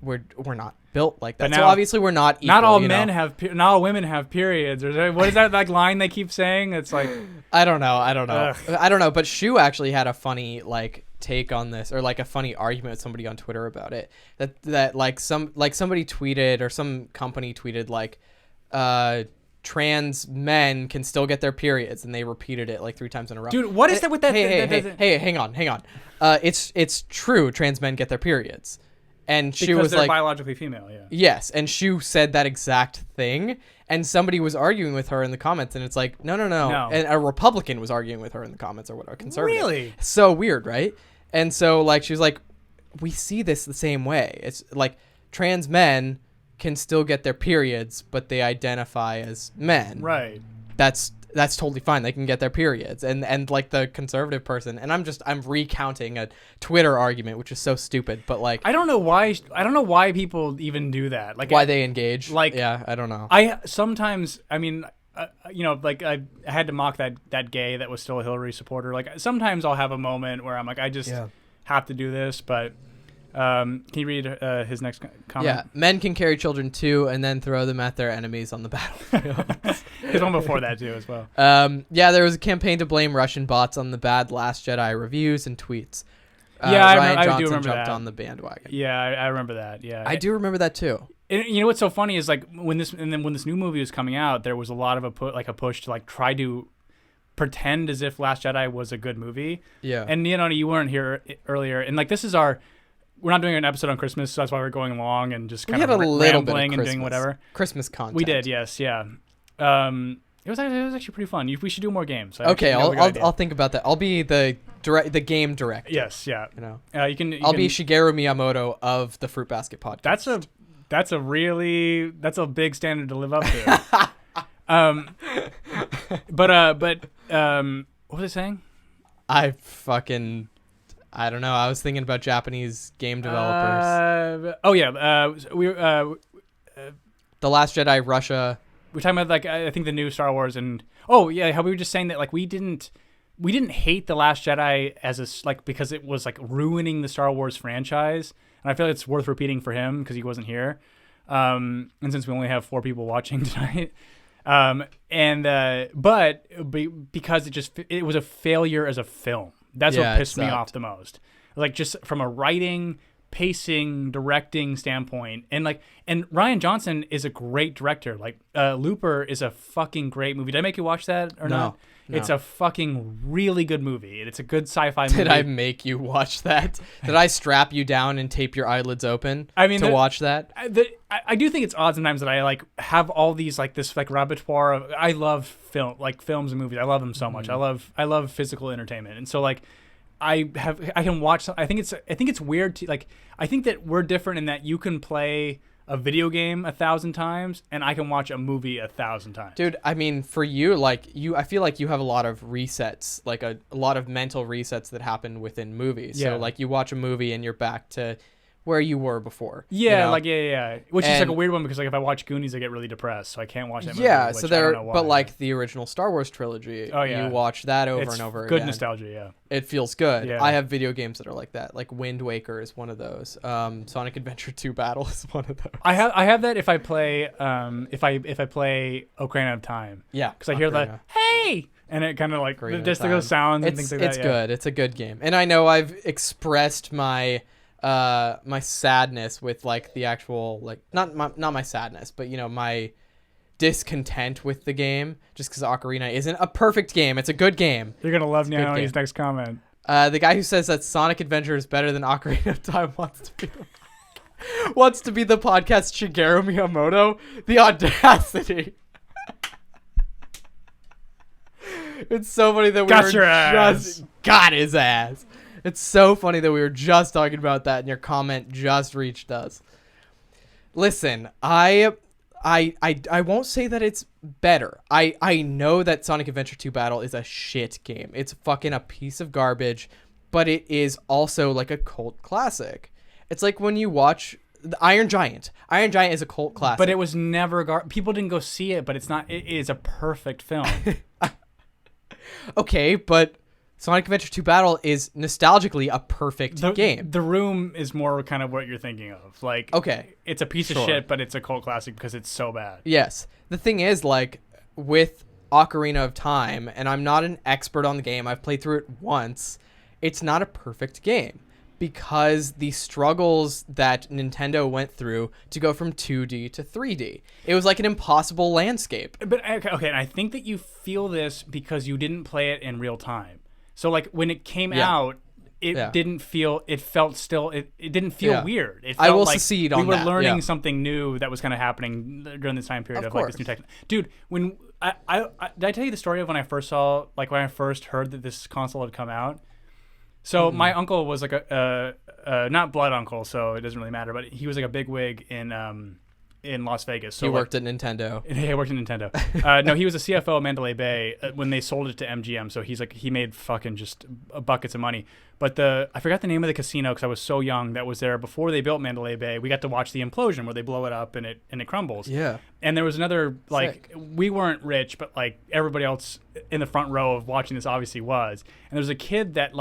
we're not built like that. But now, so obviously we're not equal. Not all men have. Not all women have periods. Or what is that like line they keep saying? It's like I don't know. But Shu actually had a funny like take on this, or like a funny argument with somebody on Twitter about it. That like somebody tweeted, or some company tweeted like, trans men can still get their periods, and they repeated it like 3 times in a row. Dude, what is that with that? Hey, hang on. It's true. Trans men get their periods. And she was they're like biologically female, yeah. Yes, and Shu said that exact thing, and somebody was arguing with her in the comments, and it's like, no. And a Republican was arguing with her in the comments, or what, a conservative. Really? So weird, right? And so like she was like, we see this the same way. It's like trans men can still get their periods, but they identify as men. Right. That's totally fine. They can get their periods. And like the conservative person, and I'm recounting a Twitter argument, which is so stupid, but like I don't know why people even do that. Like why they engage. Like yeah, I don't know. I mean, you know, like I had to mock that gay that was still a Hillary supporter. Like sometimes I'll have a moment where I'm like, I just have to do this, but can you read his next comment? Yeah, men can carry children too, and then throw them at their enemies on the battlefield. His one before that too, as well. Yeah, there was a campaign to blame Russian bots on the bad Last Jedi reviews and tweets. I do remember jumped that. On the bandwagon. Yeah, I remember that. Yeah, I do remember that too. And you know what's so funny is like when this new movie was coming out, there was a lot of a push to like try to pretend as if Last Jedi was a good movie. Yeah. And you know, you weren't here earlier, and like this is we're not doing an episode on Christmas, so that's why we're going along and just kind of rambling and doing whatever. Christmas content. We did, yes, yeah. It was actually pretty fun. We should do more games. Okay, I'll think about that. I'll be the game director. Yes, yeah. You know, I'll be Shigeru Miyamoto of the Fruit Basket podcast. That's a big standard to live up to. But what was I saying? I don't know. I was thinking about Japanese game developers. The Last Jedi, Russia. We're talking about like I think the new Star Wars, and how we were just saying that like we didn't hate the Last Jedi as because it was like ruining the Star Wars franchise, and I feel like it's worth repeating for him because he wasn't here, and since we only have 4 people watching tonight, because it was a failure as a film. That's what pissed me off the most. like just from a writing, pacing, directing standpoint. And Ryan Johnson is a great director. Like Looper is a fucking great movie. Did I make you watch that or not? No. It's a fucking really good movie. It's a good sci-fi movie. Did I make you watch that? Did I strap you down and tape your eyelids open to watch that? I do think it's odd sometimes that I like have all these like this like repertoire of, I love films and movies. I love them so much. I love physical entertainment. And so like I can watch. I think it's weird to like. I think that we're different in that you can play a video game 1,000 times and I can watch a movie 1,000 times. Dude, I mean, for you, like I feel like you have a lot of resets, like a lot of mental resets that happen within movies. Yeah. So like you watch a movie and you're back to where you were before. Yeah, you know? yeah. Which is like a weird one because like if I watch Goonies, I get really depressed, so I can't watch that movie. Yeah, which so I don't there, know why. but like the original Star Wars trilogy, you watch that over and over again. Good nostalgia, yeah. It feels good. Yeah. I have video games that are like that. Like Wind Waker is one of those. Sonic Adventure 2 Battle is one of those. I have that if I play if I play Ocarina of Time. Yeah, because I hear the hey, and it kind of like just those sounds and things like that. It's good. It's a good game, and I know I've expressed my my sadness with like the actual like not my sadness, but you know my discontent with the game just because Ocarina isn't a perfect game. It's a good game. You're gonna love Nano's next comment. The guy who says that Sonic Adventure is better than Ocarina of Time wants to be the podcast Shigeru Miyamoto. The audacity. It's so funny that we just got his ass. It's so funny that we were just talking about that and your comment just reached us. Listen, I won't say that it's better. I know that Sonic Adventure 2 Battle is a shit game. It's fucking a piece of garbage, but it is also like a cult classic. It's like when you watch the Iron Giant. Iron Giant is a cult classic. But it was never people didn't go see it, but it's not. It is a perfect film. Okay, but Sonic Adventure 2 Battle is nostalgically a perfect game. The Room is more kind of what you're thinking of. Like, okay, it's a piece of shit, but it's a cult classic because it's so bad. Yes. The thing is, like, with Ocarina of Time, and I'm not an expert on the game, I've played through it once, it's not a perfect game because the struggles that Nintendo went through to go from 2D to 3D. It was like an impossible landscape. But, okay, and I think that you feel this because you didn't play it in real time. So like when it came out, it didn't feel. It felt still. It didn't feel weird. It felt I will like succeed on that. We were learning something new that was kind of happening during this time period of like this new tech. Dude, when I did I tell you the story of when I first saw when I first heard that this console had come out? So my uncle was like a not blood uncle, so it doesn't really matter. But he was like a big wig in Las Vegas. So he worked at Nintendo. He worked at Nintendo. No, he was a CFO of Mandalay Bay when they sold it to MGM. So he made fucking just buckets of money. But I forgot the name of the casino because I was so young that was there before they built Mandalay Bay. We got to watch the implosion where they blow it up and it crumbles. Yeah. And there was another Sick. We weren't rich, but like everybody else in the front row of watching this obviously was. And there was a kid that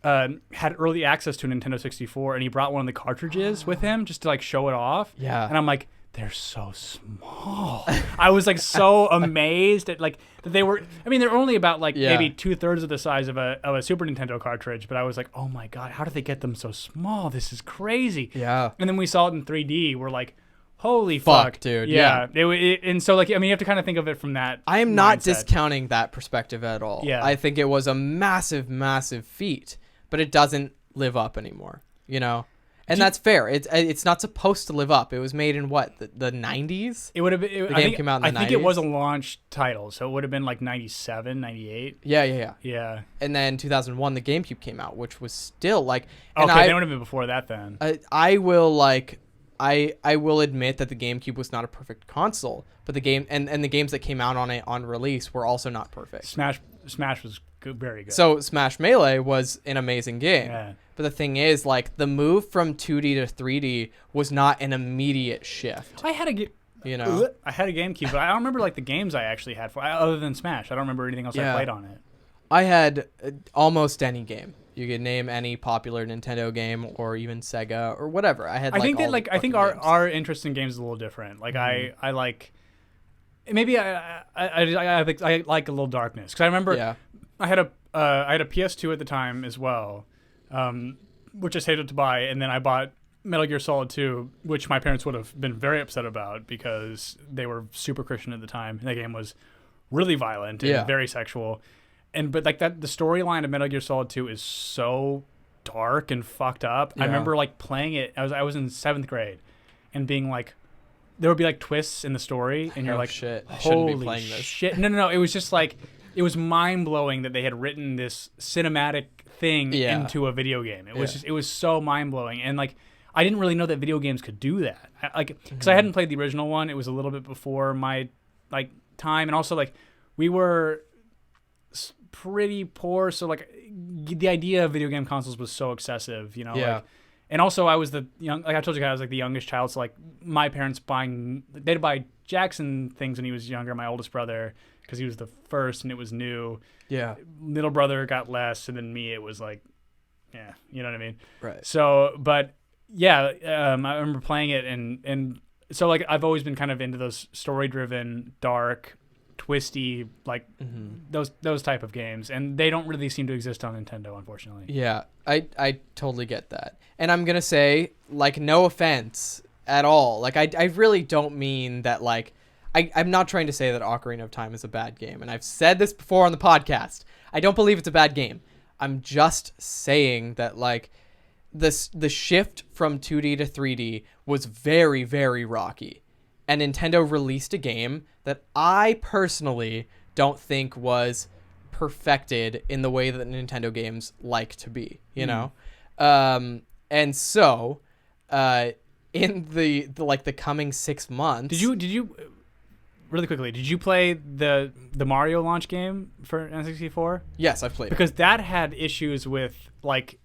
had early access to a Nintendo 64, and he brought one of the cartridges with him just to like show it off. Yeah. And I'm like, they're so small. I was like so amazed at like that they were. I mean, they're only about like maybe 2/3 of the size of a Super Nintendo cartridge. But I was like, oh my god, how did they get them so small? This is crazy. Yeah. And then we saw it in 3D. We're like, holy fuck, dude. Yeah. And so like, I mean, you have to kind of think of it from that. I am not mindset. Discounting that perspective at all. Yeah. I think it was a massive, massive feat, but it doesn't live up anymore. You know. And that's fair. It's not supposed to live up. It was made in what, the 90s? It would have been. The game came out in the 90s? I think it was a launch title, so it would have been like 97, 98. Yeah. And then 2001, the GameCube came out, which was still like. Okay, that would have been before that then. I will I will admit that the GameCube was not a perfect console, but the game and the games that came out on it on release were also not perfect. Smash was good, very good. So Smash Melee was an amazing game. Yeah. But the thing is, like, the move from 2D to 3D was not an immediate shift. I had a GameCube, but I don't remember like the games I actually had for other than Smash. I don't remember anything else I played on it. I had almost any game. You could name any popular Nintendo game or even Sega or whatever. I had. I think our interest in games is a little different. Like I like. Maybe I like a little darkness because I remember I had a PS2 at the time as well. which I saved up to buy, and then I bought Metal Gear Solid 2, which my parents would have been very upset about because they were super Christian at the time. And that game was really violent and very sexual. But like that, the storyline of Metal Gear Solid 2 is so dark and fucked up. I remember like playing it. I was in 7th grade, and being like, there would be like twists in the story, and you're like, shit, I shouldn't be holy playing this. shit! No. It was just like, it was mind blowing that they had written this cinematic thing into a video game. It was it was so mind blowing, and like I didn't really know that video games could do that. Because I hadn't played the original one. It was a little bit before my like time, and also like we were pretty poor, so like the idea of video game consoles was so excessive, you know. Like, and also I was the young, like I told you guys, I was like the youngest child, so like my parents they'd buy Jackson things when he was younger, my oldest brother, because he was the first and it was new. Middle brother got less, and then me, it was like, you know what I mean. Right. So but I remember playing it, and so like I've always been kind of into those story driven, dark, twisty, like those type of games, and they don't really seem to exist on Nintendo, unfortunately. I totally get that, and I'm gonna say, like, no offense at all, like I really don't mean that. Like I'm not trying to say that Ocarina of Time is a bad game, and I've said this before on the podcast. I don't believe it's a bad game. I'm just saying that like the shift from 2D to 3D was very, very rocky. And Nintendo released a game that I personally don't think was perfected in the way that Nintendo games like to be, you know? And so, in the like the coming 6 months... Did you really quickly, did you play the Mario launch game for N64? Yes, I've played it. Because that had issues with, like...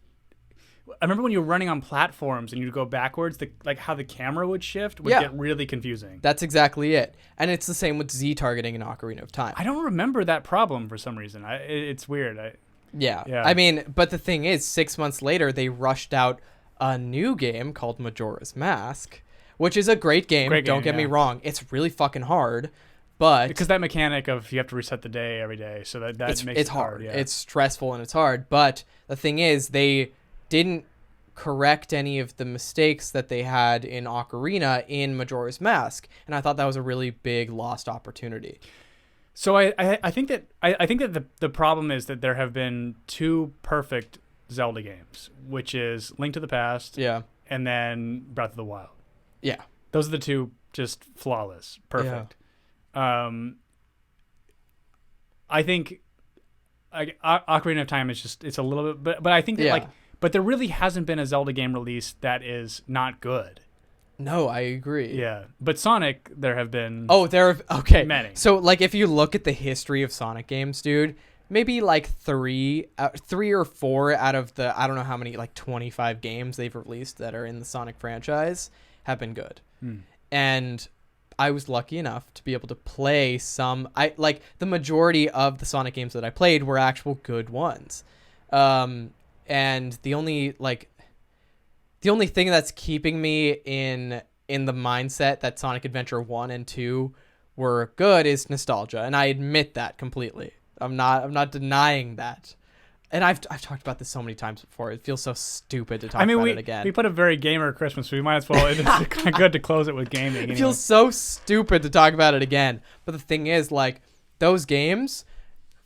I remember when you were running on platforms and you'd go backwards, like how the camera would shift would get really confusing. That's exactly it. And it's the same with Z targeting in Ocarina of Time. I don't remember that problem for some reason. It's weird. Yeah. I mean, but the thing is, 6 months later, they rushed out a new game called Majora's Mask, which is a great game. Don't get me wrong. It's really fucking hard. But because that mechanic of you have to reset the day every day, so that makes it hard. Yeah. It's stressful and it's hard. But the thing is, they didn't correct any of the mistakes that they had in Ocarina in Majora's Mask, and I thought that was a really big lost opportunity. So I think that the problem is that there have been 2 perfect Zelda games, which is Link to the Past, and then Breath of the Wild. Yeah, those are the 2 just flawless, perfect. I think Ocarina of Time is just, it's a little bit, but I think that like. But there really hasn't been a Zelda game released that is not good. No, I agree. Yeah. But Sonic, there have been... Oh, there have... Okay. Many. So, like, if you look at the history of Sonic games, dude, maybe, like, 3 or 4 out of the, I don't know how many, like, 25 games they've released that are in the Sonic franchise have been good. And I was lucky enough to be able to play some... Like, the majority of the Sonic games that I played were actual good ones. And the only thing that's keeping me in the mindset that Sonic Adventure 1 and 2 were good is nostalgia, and I admit that completely. I'm not denying that. And I've talked about this so many times before. It feels so stupid to talk about it again. We put a very gamer Christmas, so we might as well. It's kind of good to close it with gaming. Anyway. It feels so stupid to talk about it again. But the thing is, like, those games...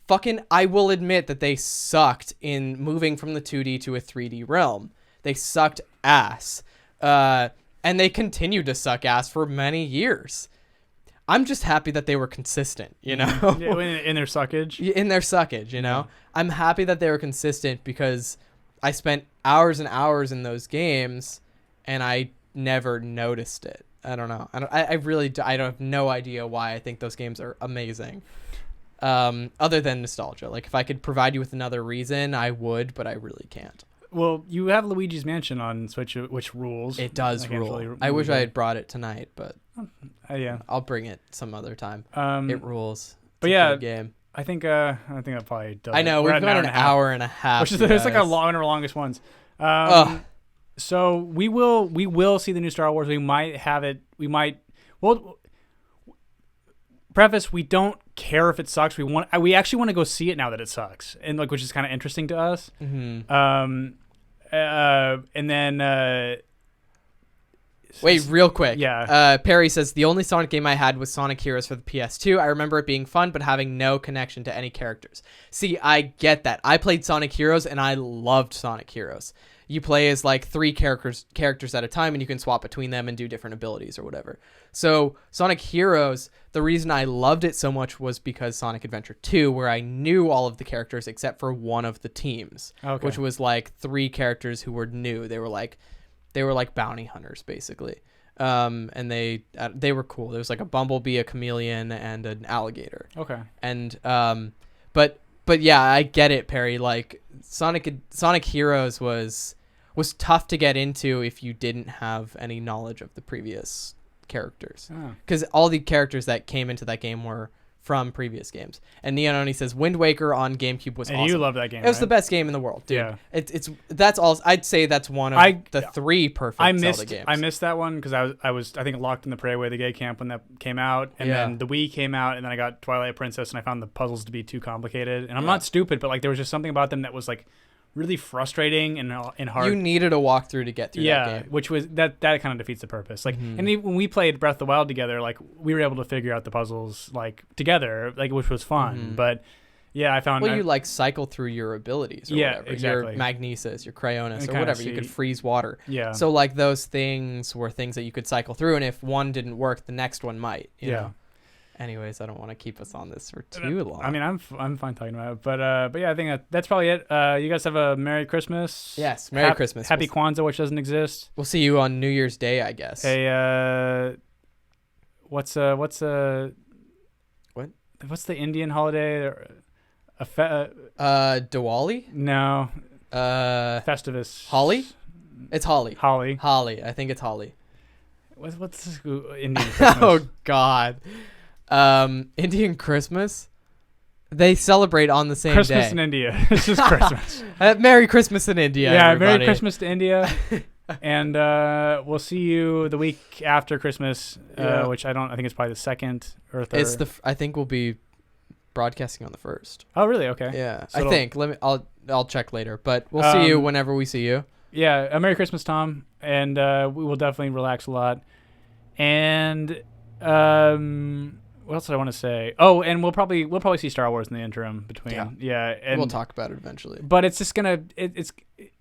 Fucking, I will admit that they sucked in moving from the 2D to a 3D realm. They sucked ass. And they continued to suck ass for many years. I'm just happy that they were consistent, you know? In their suckage? In their suckage, you know? I'm happy that they were consistent because I spent hours and hours in those games and I never noticed it. I don't know. I have no idea why I think those games are amazing. Other than nostalgia. Like, if I could provide you with another reason, I would, but I really can't. Well, you have Luigi's Mansion on Switch, which rules. It does rule. I wish I had brought it tonight, but I'll bring it some other time. It rules. It's a good game. I think that probably does. I know, we've got an hour and a half. Which is it's like one of our longest ones. So we will see the new Star Wars. We might have it. Preface, we don't care if it sucks. We actually want to go see it now that it sucks, and like, which is kind of interesting to us. And then Wait, real quick. Yeah. Perry says, the only Sonic game I had was Sonic Heroes for the PS2. I remember it being fun, but having no connection to any characters. See, I get that. I played Sonic Heroes, and I loved Sonic Heroes. You play as like 3 characters at a time, and you can swap between them and do different abilities or whatever. So Sonic Heroes, the reason I loved it so much was because Sonic Adventure 2, where I knew all of the characters except for one of the teams, which was like 3 characters who were new. They were like bounty hunters, basically. And they were cool. There was like a bumblebee, a chameleon, and an alligator. Okay. And but yeah, I get it, Perry. Like Sonic Heroes was tough to get into if you didn't have any knowledge of the previous characters, because all the characters that came into that game were from previous games. And Neononi says Wind Waker on GameCube was awesome. You loved that game. It was the best game in the world, dude. Yeah. That's all. I'd say that's one of the 3 perfect Zelda games. I missed that one because I was I think locked in the Prey Away the Gay Camp when that came out, and then the Wii came out, and then I got Twilight Princess, and I found the puzzles to be too complicated. And I'm not stupid, but like there was just something about them that was like really frustrating and hard. You needed a walkthrough to get through that game. Which was that kind of defeats the purpose. Like, and even when we played Breath of the Wild together, like we were able to figure out the puzzles like together, like which was fun. But yeah, I found you like cycle through your abilities or whatever. Exactly. Your Magnesis, your Cryonis, or whatever. You could freeze water. Yeah. So like those things were things that you could cycle through, and if one didn't work, the next one might. You know? Anyways, I don't want to keep us on this for too long. I mean, I'm fine talking about it, but yeah, I think that's probably it. You guys have a Merry Christmas. Yes, Merry Christmas. Happy Kwanzaa, which doesn't exist. We'll see you on New Year's Day, I guess. Hey, what's the Indian holiday? Diwali? No. Festivus. Holi? It's Holi. Holi. I think it's Holi. What's this Indian Christmas? Oh God. Indian Christmas. They celebrate on the same Christmas day. in India. It's just Christmas. Merry Christmas in India. Yeah, everybody. Merry Christmas to India. And we'll see you the week after Christmas, which I think it's probably the 2nd or 3rd. It's I think we'll be broadcasting on the 1st. Oh, really? Okay. Yeah, so I think. I'll check later, but we'll see you whenever we see you. Yeah, a Merry Christmas, Tom, and we will definitely relax a lot. And what else did I want to say? Oh, and we'll probably see Star Wars in the interim between. Yeah, and we'll talk about it eventually. But it's just gonna.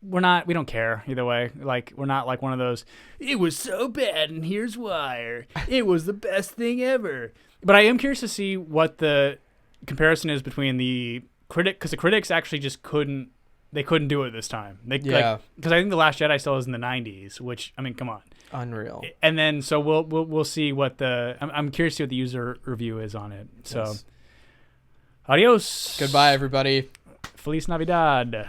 We don't care either way. Like we're not like one of those. It was so bad, and here's why. Or, it was the best thing ever. But I am curious to see what the comparison is between the critic, because the critics actually just couldn't do it this time. Because I think The Last Jedi still is in the 90s, which, I mean, come on. Unreal. And then so we'll see what I'm curious to see what the user review is on it. So, adios. Goodbye, everybody. Feliz Navidad.